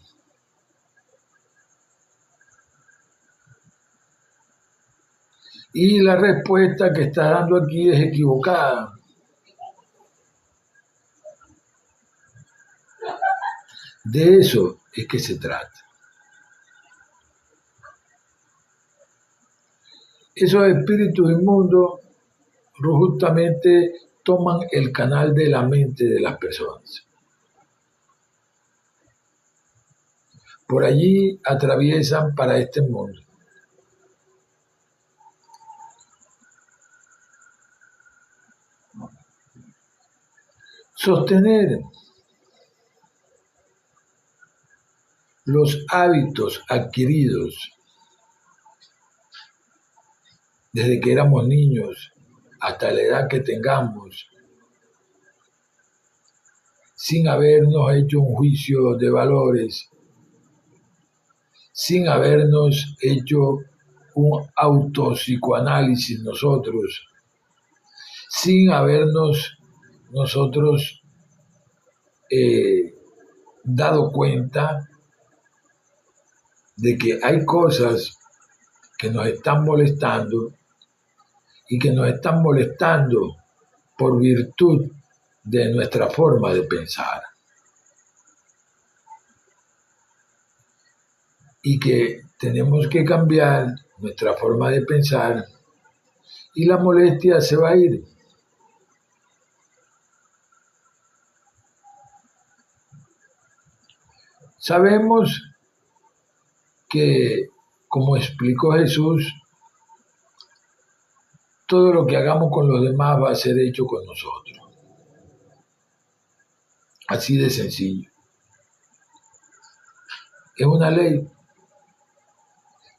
Speaker 1: Y la respuesta que está dando aquí es equivocada. De eso es que se trata. Esos espíritus inmundos justamente toman el canal de la mente de las personas. Por allí atraviesan para este mundo. Sostener los hábitos adquiridos desde que éramos niños hasta la edad que tengamos, sin habernos hecho un juicio de valores, sin habernos hecho un autopsicoanálisis nosotros, sin habernos nosotros dado cuenta de que hay cosas que nos están molestando y que nos están molestando por virtud de nuestra forma de pensar. Y que tenemos que cambiar nuestra forma de pensar y la molestia se va a ir. Sabemos que, como explicó Jesús, todo lo que hagamos con los demás va a ser hecho con nosotros. Así de sencillo. Es una ley,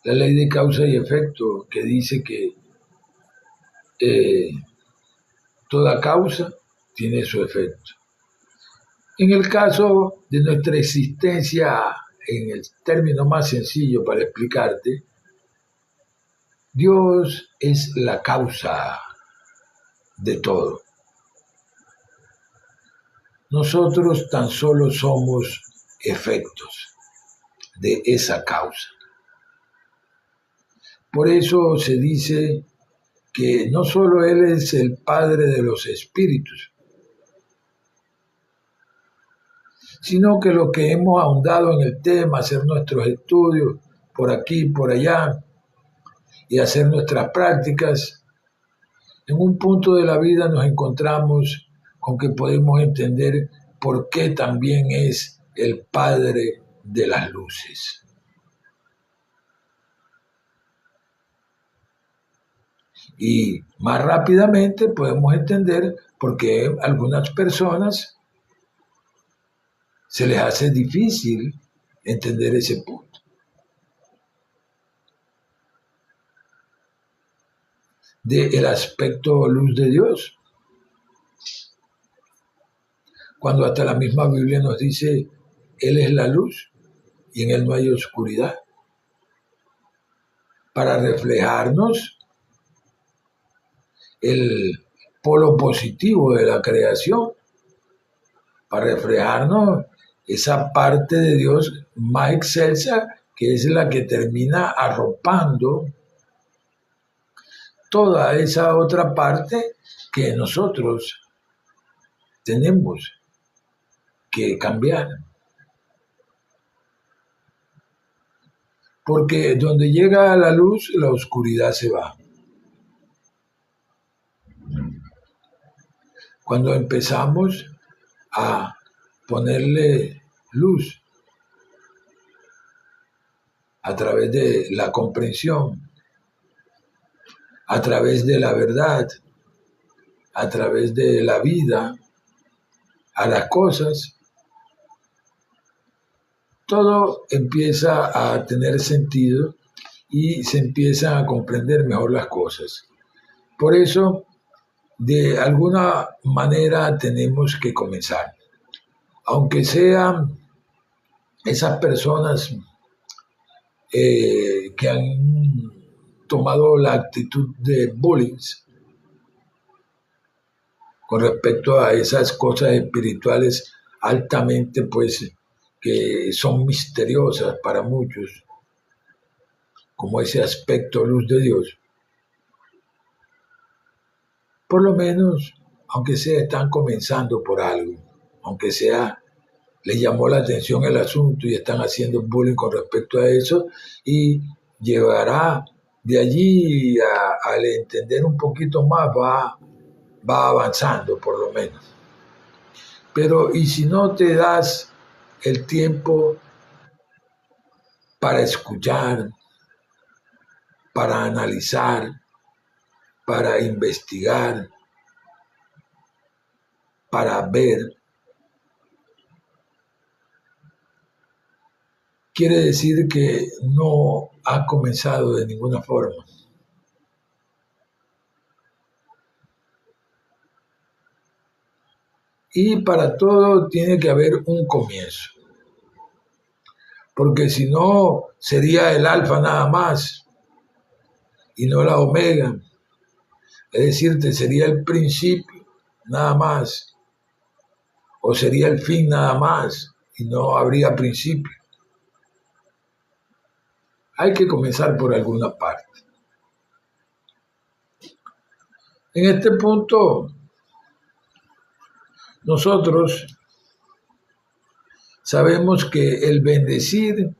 Speaker 1: la ley de causa y efecto, que dice que toda causa tiene su efecto. En el caso de nuestra existencia, en el término más sencillo para explicarte, Dios es la causa de todo. Nosotros tan solo somos efectos de esa causa. Por eso se dice que no solo Él es el Padre de los espíritus, sino que los que hemos ahondado en el tema, hacer nuestros estudios por aquí, por allá, y hacer nuestras prácticas, en un punto de la vida nos encontramos con que podemos entender por qué también es el Padre de las luces. Y más rápidamente podemos entender por qué a algunas personas se les hace difícil entender ese punto. Del aspecto luz de Dios. Cuando hasta la misma Biblia nos dice, Él es la luz y en Él no hay oscuridad. Para reflejarnos el polo positivo de la creación, para reflejarnos esa parte de Dios más excelsa que es la que termina arropando toda esa otra parte que nosotros tenemos que cambiar. Porque donde llega la luz, la oscuridad se va. Cuando empezamos a ponerle luz a través de la comprensión, a través de la verdad, a través de la vida, a las cosas, todo empieza a tener sentido y se empiezan a comprender mejor las cosas. Por eso, de alguna manera tenemos que comenzar. Aunque sean esas personas que han tomado la actitud de bullying con respecto a esas cosas espirituales altamente, pues, que son misteriosas para muchos, como ese aspecto luz de Dios. Por lo menos, aunque sea, están comenzando por algo, aunque sea, les llamó la atención el asunto y están haciendo bullying con respecto a eso, y llevará de allí al entender un poquito más, va avanzando por lo menos. Pero ¿y si no te das el tiempo para escuchar, para analizar, para investigar, para ver? Quiere decir que no ha comenzado de ninguna forma. Y para todo tiene que haber un comienzo. Porque si no, sería el alfa nada más y no la omega. Es decir, sería el principio nada más. O sería el fin nada más y no habría principio. Hay que comenzar por alguna parte. En este punto, nosotros sabemos que el bendecir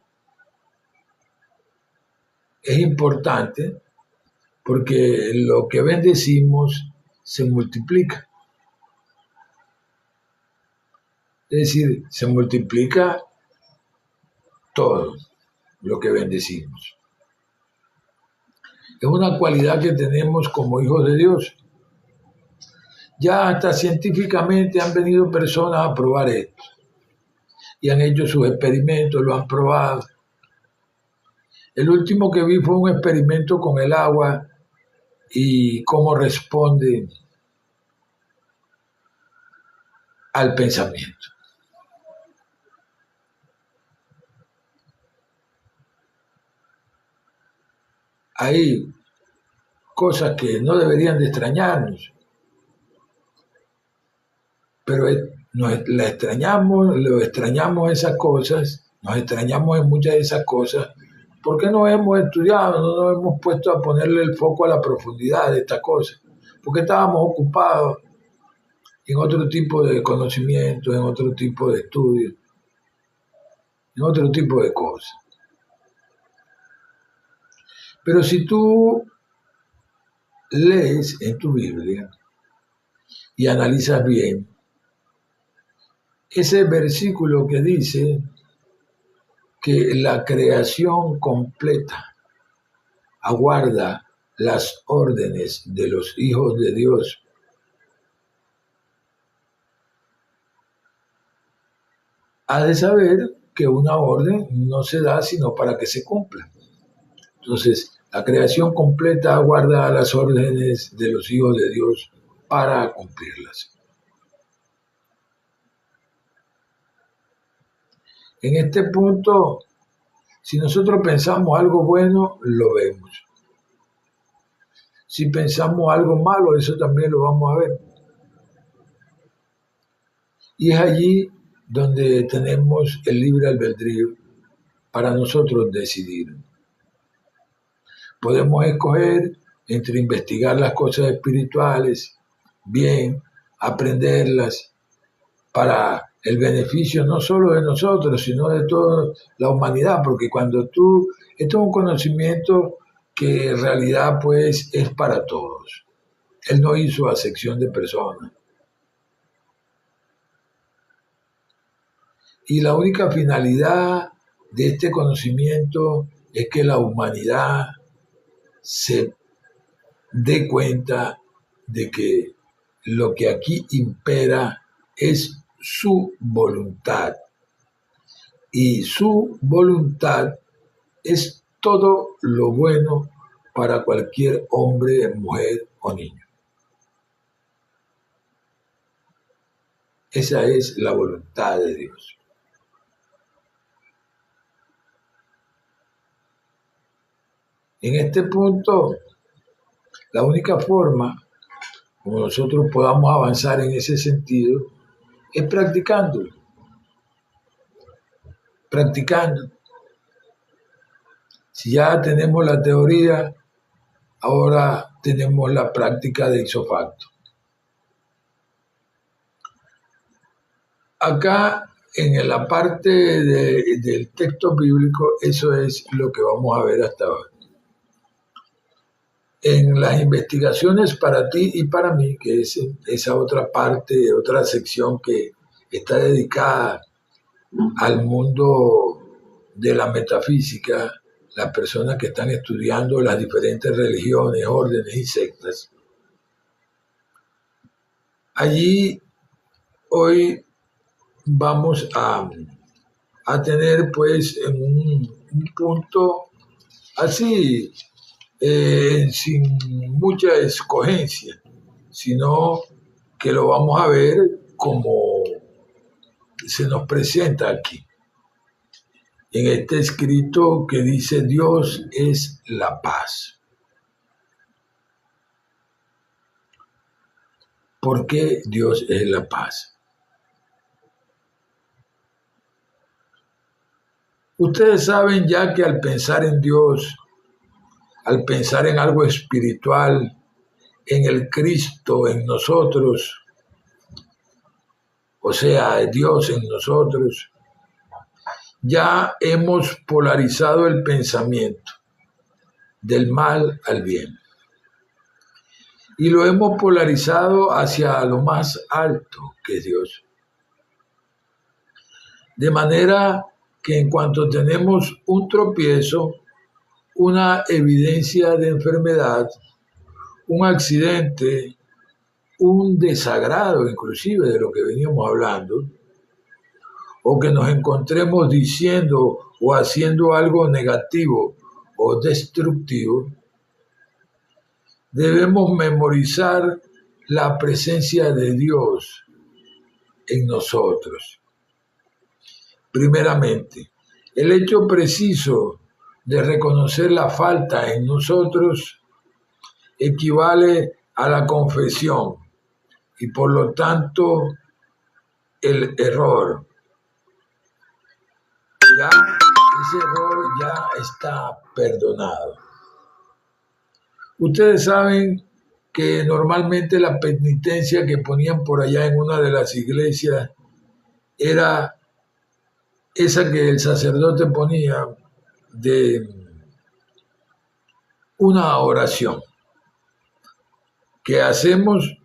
Speaker 1: es importante porque lo que bendecimos se multiplica. Es decir, se multiplica todo lo que bendecimos. Es una cualidad que tenemos como hijos de Dios. Ya hasta científicamente han venido personas a probar esto. Y han hecho sus experimentos, lo han probado. El último que vi fue un experimento con el agua y cómo responde al pensamiento. Hay cosas que no deberían de extrañarnos, pero la extrañamos, lo extrañamos esas cosas, nos extrañamos en muchas de esas cosas, porque no hemos estudiado, no nos hemos puesto a ponerle el foco a la profundidad de estas cosas, porque estábamos ocupados en otro tipo de conocimiento, en otro tipo de estudio, en otro tipo de cosas. Pero si tú lees en tu Biblia y analizas bien, ese versículo que dice que la creación completa aguarda las órdenes de los hijos de Dios, ha de saber que una orden no se da sino para que se cumpla. Entonces, la creación completa aguarda las órdenes de los hijos de Dios para cumplirlas. En este punto, si nosotros pensamos algo bueno, lo vemos. Si pensamos algo malo, eso también lo vamos a ver. Y es allí donde tenemos el libre albedrío para nosotros decidir. Podemos escoger entre investigar las cosas espirituales, bien, aprenderlas para el beneficio no solo de nosotros, sino de toda la humanidad, porque esto es un conocimiento que en realidad pues es para todos. Él no hizo acepción de personas. Y la única finalidad de este conocimiento es que la humanidad se dé cuenta de que lo que aquí impera es su voluntad. Y su voluntad es todo lo bueno para cualquier hombre, mujer o niño. Esa es la voluntad de Dios. En este punto, la única forma como nosotros podamos avanzar en ese sentido es practicando. Si ya tenemos la teoría, ahora tenemos la práctica de ipso facto. Acá, en la parte del texto bíblico, eso es lo que vamos a ver hasta ahora. En las investigaciones para ti y para mí, que es esa otra parte, otra sección que está dedicada al mundo de la metafísica, las personas que están estudiando las diferentes religiones, órdenes y sectas. Allí hoy vamos a tener pues en un punto así, sin mucha escogencia, sino que lo vamos a ver como se nos presenta aquí. En este escrito que dice Dios es la paz. ¿Por qué Dios es la paz? Ustedes saben ya que al pensar en Dios, al pensar en algo espiritual, en el Cristo en nosotros, o sea, Dios en nosotros, ya hemos polarizado el pensamiento del mal al bien. Y lo hemos polarizado hacia lo más alto, que es Dios. De manera que en cuanto tenemos un tropiezo, una evidencia de enfermedad, un accidente, un desagrado inclusive de lo que veníamos hablando, o que nos encontremos diciendo o haciendo algo negativo o destructivo, debemos memorizar la presencia de Dios en nosotros. Primeramente, el hecho preciso de reconocer la falta en nosotros equivale a la confesión y por lo tanto el error. Ya ese error ya está perdonado. Ustedes saben que normalmente la penitencia que ponían por allá en una de las iglesias era esa que el sacerdote ponía de una oración. ¿Qué hacemos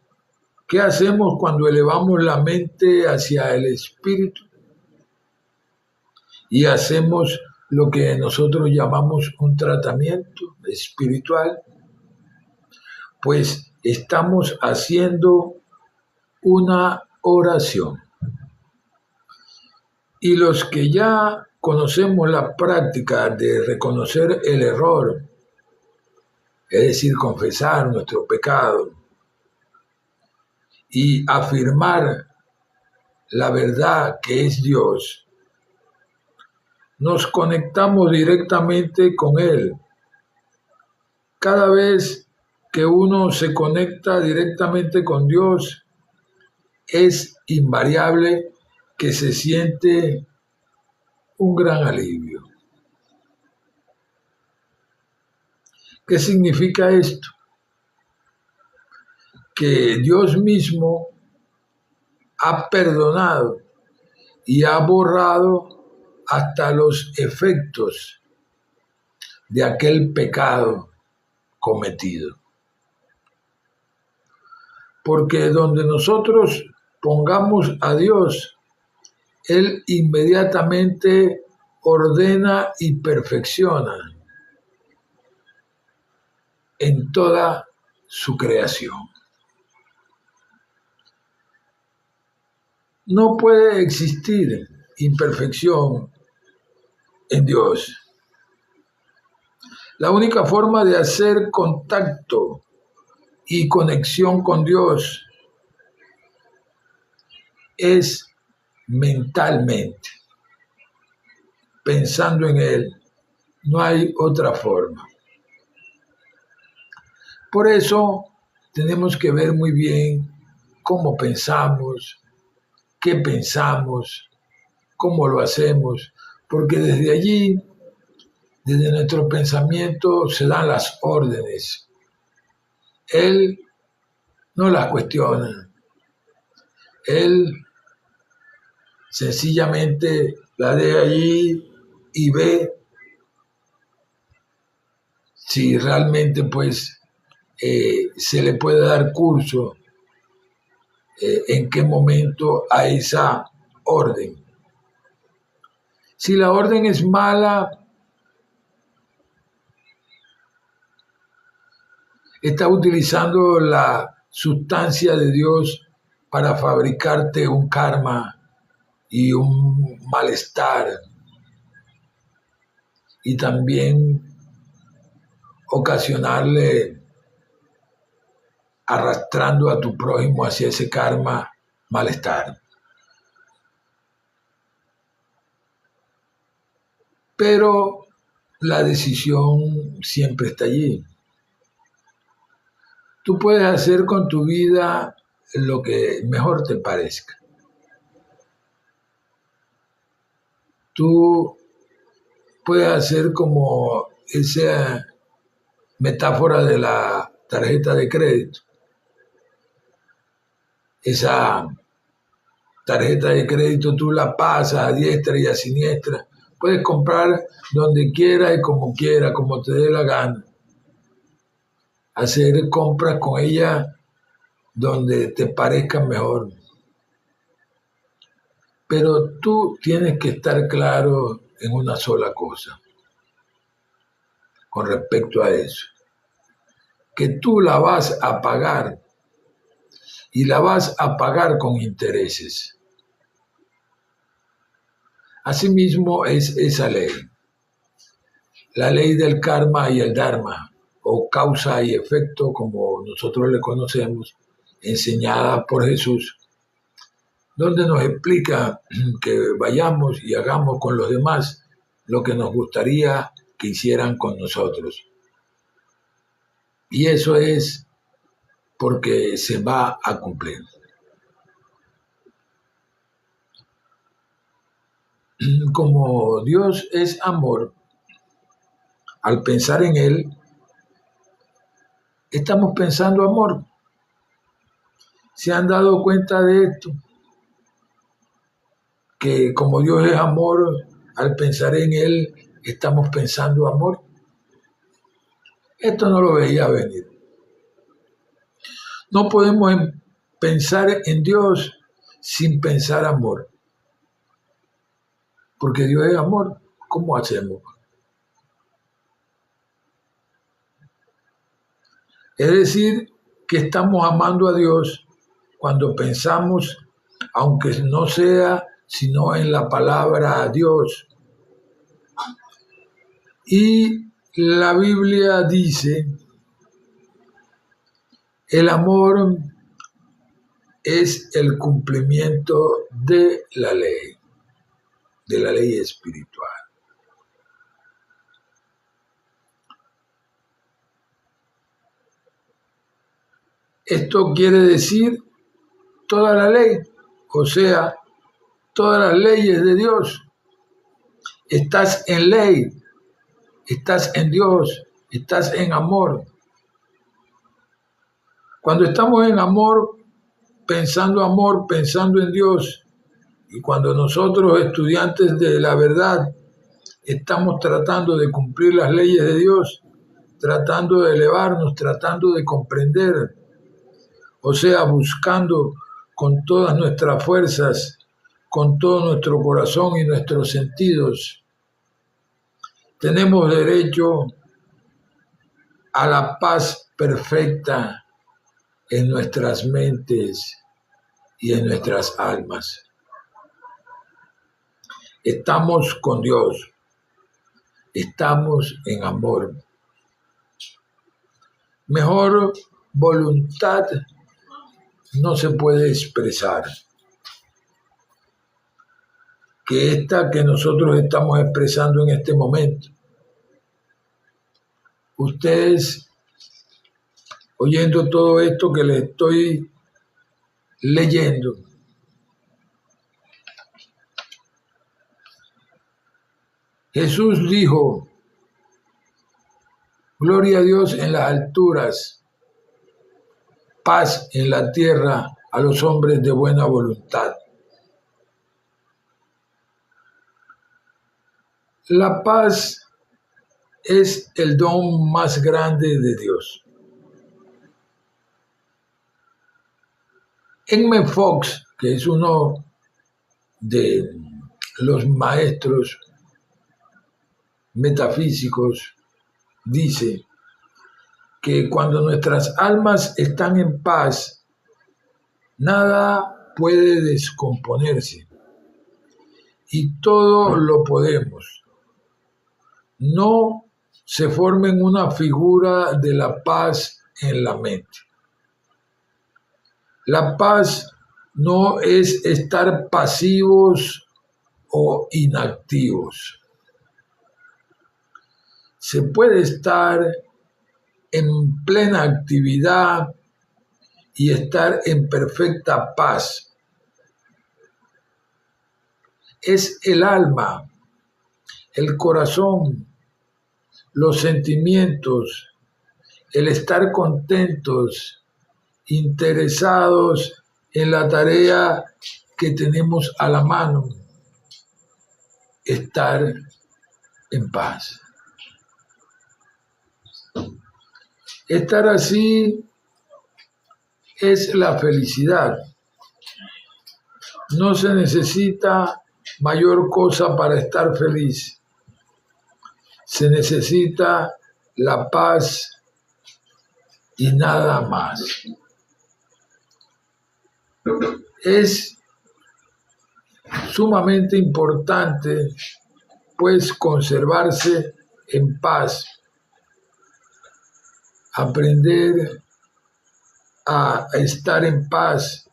Speaker 1: cuando elevamos la mente hacia el espíritu? Y hacemos lo que nosotros llamamos un tratamiento espiritual, pues estamos haciendo una oración. Y los que ya conocemos la práctica de reconocer el error, es decir, confesar nuestro pecado y afirmar la verdad que es Dios, nos conectamos directamente con Él. Cada vez que uno se conecta directamente con Dios, es invariable que se siente un gran alivio. ¿Qué significa esto? Que Dios mismo ha perdonado y ha borrado hasta los efectos de aquel pecado cometido. Porque donde nosotros pongamos a Dios, Él inmediatamente ordena y perfecciona en toda su creación. No puede existir imperfección en Dios. La única forma de hacer contacto y conexión con Dios es mentalmente, pensando en Él. No hay otra forma. Por eso tenemos que ver muy bien cómo pensamos, qué pensamos, cómo lo hacemos, porque desde allí, desde nuestro pensamiento, se dan las órdenes. Él no las cuestiona. Él sencillamente la deja allí y ve si realmente pues se le puede dar curso en qué momento a esa orden. Si la orden es mala, está utilizando la sustancia de Dios para fabricarte un karma y un malestar, y también ocasionarle arrastrando a tu prójimo hacia ese karma malestar. Pero la decisión siempre está allí. Tú puedes hacer con tu vida lo que mejor te parezca. Tú puedes hacer como esa metáfora de la tarjeta de crédito. Esa tarjeta de crédito tú la pasas a diestra y a siniestra. Puedes comprar donde quieras y como te dé la gana. Hacer compras con ella donde te parezca mejor. Pero tú tienes que estar claro en una sola cosa con respecto a eso. Que tú la vas a pagar y la vas a pagar con intereses. Asimismo es esa ley, la ley del karma y el dharma, o causa y efecto, como nosotros le conocemos, enseñada por Jesús, donde nos explica que vayamos y hagamos con los demás lo que nos gustaría que hicieran con nosotros. Y eso es porque se va a cumplir. Como Dios es amor, al pensar en Él, estamos pensando amor. ¿Se han dado cuenta de esto? Que como Dios es amor, al pensar en Él, estamos pensando amor. Esto no lo veía venir. No podemos pensar en Dios sin pensar amor. Porque Dios es amor. ¿Cómo hacemos? Es decir, que estamos amando a Dios cuando pensamos, aunque no sea sino en la palabra Dios. Y la Biblia dice, el amor es el cumplimiento de la ley espiritual. Esto quiere decir toda la ley, o sea, todas las leyes de Dios. Estás en ley, estás en Dios, estás en amor. Cuando estamos en amor, pensando en Dios, y cuando nosotros, estudiantes de la verdad, estamos tratando de cumplir las leyes de Dios, tratando de elevarnos, tratando de comprender, o sea, buscando con todas nuestras fuerzas, con todo nuestro corazón y nuestros sentidos, tenemos derecho a la paz perfecta en nuestras mentes y en nuestras almas. Estamos con Dios, estamos en amor. Mejor voluntad no se puede expresar que esta que nosotros estamos expresando en este momento. Ustedes, oyendo todo esto que les estoy leyendo, Jesús dijo: gloria a Dios en las alturas, paz en la tierra a los hombres de buena voluntad. La paz es el don más grande de Dios. Edmund Fox, que es uno de los maestros metafísicos, dice que cuando nuestras almas están en paz, nada puede descomponerse y todo lo podemos. No se formen una figura de la paz en la mente. La paz no es estar pasivos o inactivos. Se puede estar en plena actividad y estar en perfecta paz. Es el alma, el corazón, los sentimientos, el estar contentos, interesados en la tarea que tenemos a la mano, estar en paz. Estar así es la felicidad. No se necesita mayor cosa para estar feliz. Se necesita la paz y nada más. Es sumamente importante, pues, conservarse en paz, aprender a estar en paz,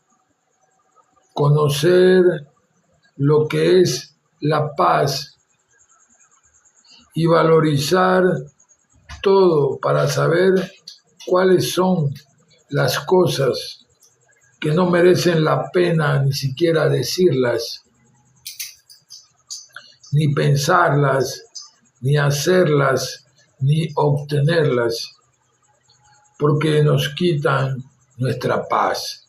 Speaker 1: conocer lo que es la paz y valorizar todo para saber cuáles son las cosas que no merecen la pena ni siquiera decirlas, ni pensarlas, ni hacerlas, ni obtenerlas, porque nos quitan nuestra paz,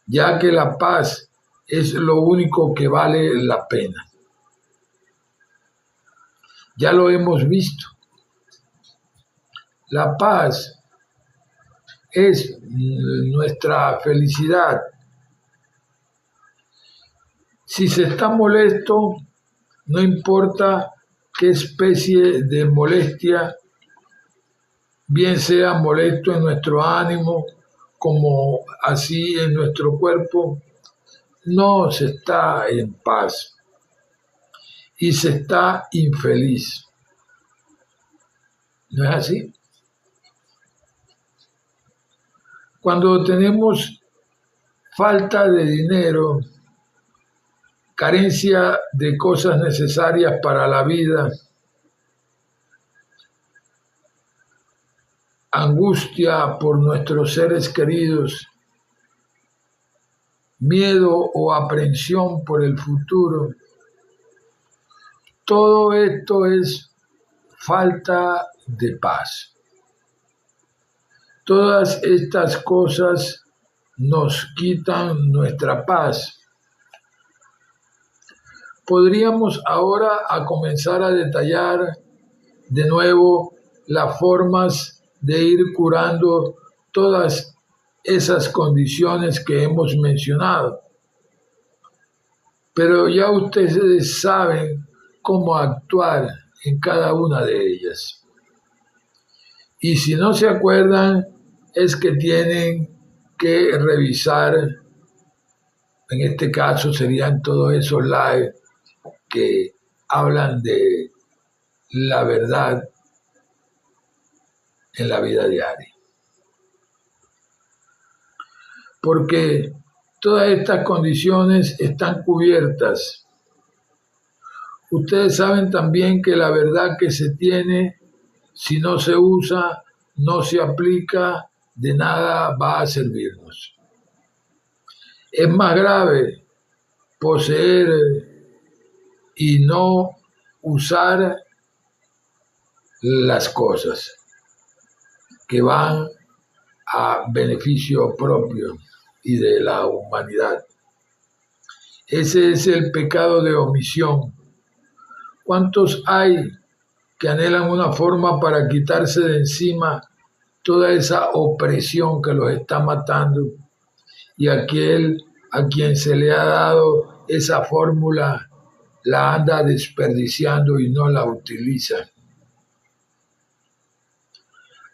Speaker 1: ya que la paz es lo único que vale la pena. Ya lo hemos visto. La paz es nuestra felicidad. Si se está molesto, no importa qué especie de molestia, bien sea molesto en nuestro ánimo, como así en nuestro cuerpo, no se está en paz y se está infeliz. ¿No es así? Cuando tenemos falta de dinero, carencia de cosas necesarias para la vida, angustia por nuestros seres queridos, miedo o aprensión por el futuro, todo esto es falta de paz. Todas estas cosas nos quitan nuestra paz. Podríamos ahora comenzar a detallar de nuevo las formas de ir curando todas esas condiciones que hemos mencionado. Pero ya ustedes saben cómo actuar en cada una de ellas. Y si no se acuerdan, es que tienen que revisar, en este caso serían todos esos live que hablan de la verdad en la vida diaria. Porque todas estas condiciones están cubiertas. Ustedes saben también que la verdad que se tiene, si no se usa, no se aplica, de nada va a servirnos. Es más grave poseer y no usar las cosas que van a beneficio propio y de la humanidad. Ese es el pecado de omisión. ¿Cuántos hay que anhelan una forma para quitarse de encima toda esa opresión que los está matando? Y aquel a quien se le ha dado esa fórmula la anda desperdiciando y no la utiliza.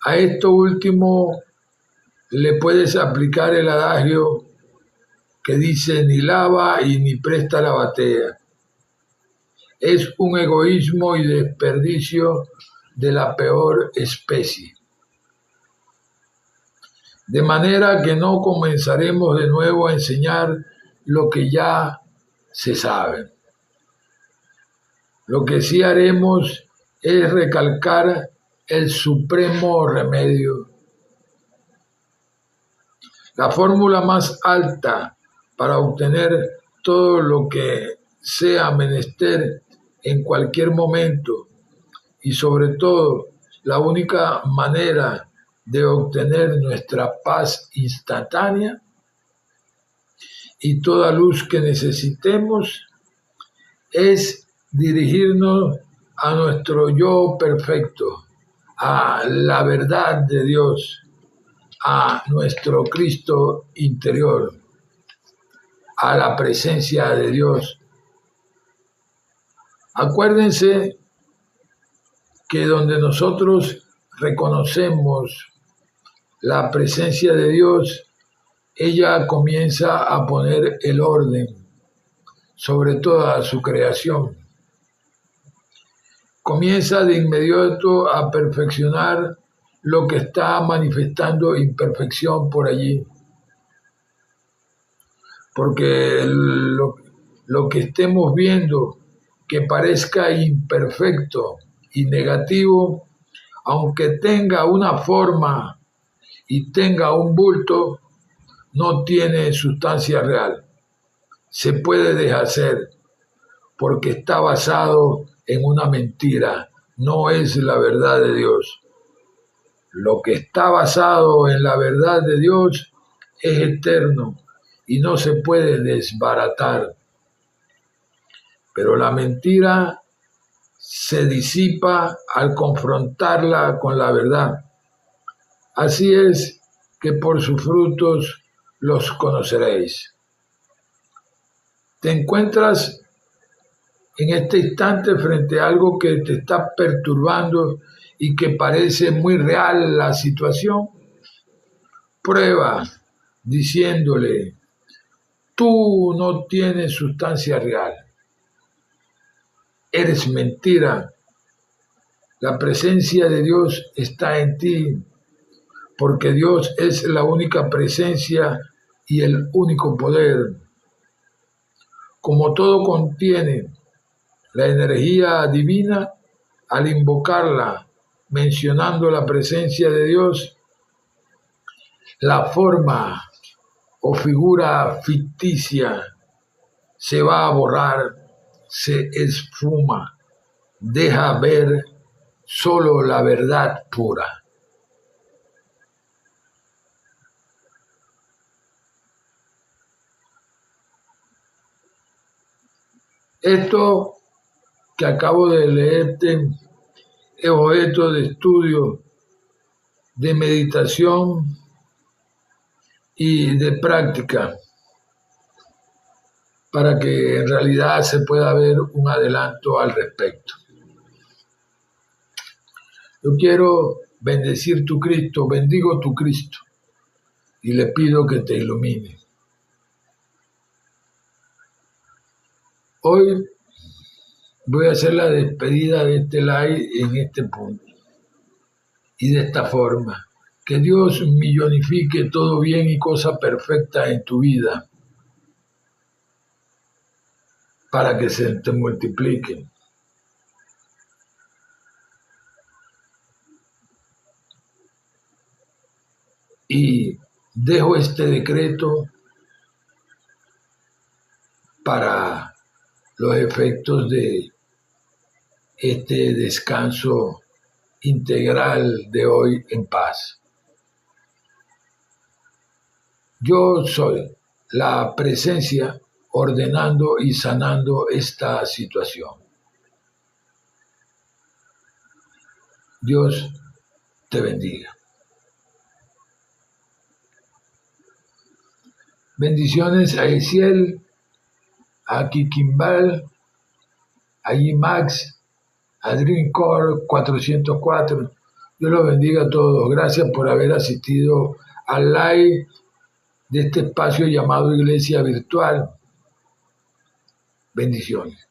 Speaker 1: A esto último le puedes aplicar el adagio que dice ni lava y ni presta la batea. Es un egoísmo y desperdicio de la peor especie. De manera que no comenzaremos de nuevo a enseñar lo que ya se sabe. Lo que sí haremos es recalcar el supremo remedio. La fórmula más alta para obtener todo lo que sea menester en cualquier momento y sobre todo la única manera de obtener nuestra paz instantánea y toda luz que necesitemos es dirigirnos a nuestro yo perfecto, a la verdad de Dios, a nuestro Cristo interior, a la presencia de Dios. Acuérdense que donde nosotros reconocemos la presencia de Dios, ella comienza a poner el orden sobre toda su creación. Comienza de inmediato a perfeccionar lo que está manifestando imperfección por allí. Porque lo que estemos viendo que parezca imperfecto y negativo, aunque tenga una forma y tenga un bulto, no tiene sustancia real. Se puede deshacer porque está basado en una mentira, no es la verdad de Dios. Lo que está basado en la verdad de Dios es eterno y no se puede desbaratar. Pero la mentira se disipa al confrontarla con la verdad. Así es que por sus frutos los conoceréis. Te encuentras en este instante frente a algo que te está perturbando y que parece muy real la situación. Prueba diciéndole, tú no tienes sustancia real. Eres mentira. La presencia de Dios está en ti, porque Dios es la única presencia y el único poder. Como todo contiene la energía divina, al invocarla, mencionando la presencia de Dios, la forma o figura ficticia se va a borrar, se esfuma, deja ver solo la verdad pura. Esto que acabo de leerte es objeto de estudio, de meditación y de práctica para que en realidad se pueda ver un adelanto al respecto. Yo quiero bendecir tu Cristo, bendigo tu Cristo y le pido que te ilumine. Hoy voy a hacer la despedida de este live en este punto y de esta forma. Que Dios millonifique todo bien y cosa perfecta en tu vida para que se te multipliquen. Y dejo este decreto para los efectos de este descanso integral de hoy en paz. Yo soy la presencia ordenando y sanando esta situación. Dios te bendiga. Bendiciones a Esiel, a Kikimbal, a Max, a Dreamcore 404. Dios los bendiga a todos. Gracias por haber asistido al live de este espacio llamado Iglesia Virtual. Bendiciones.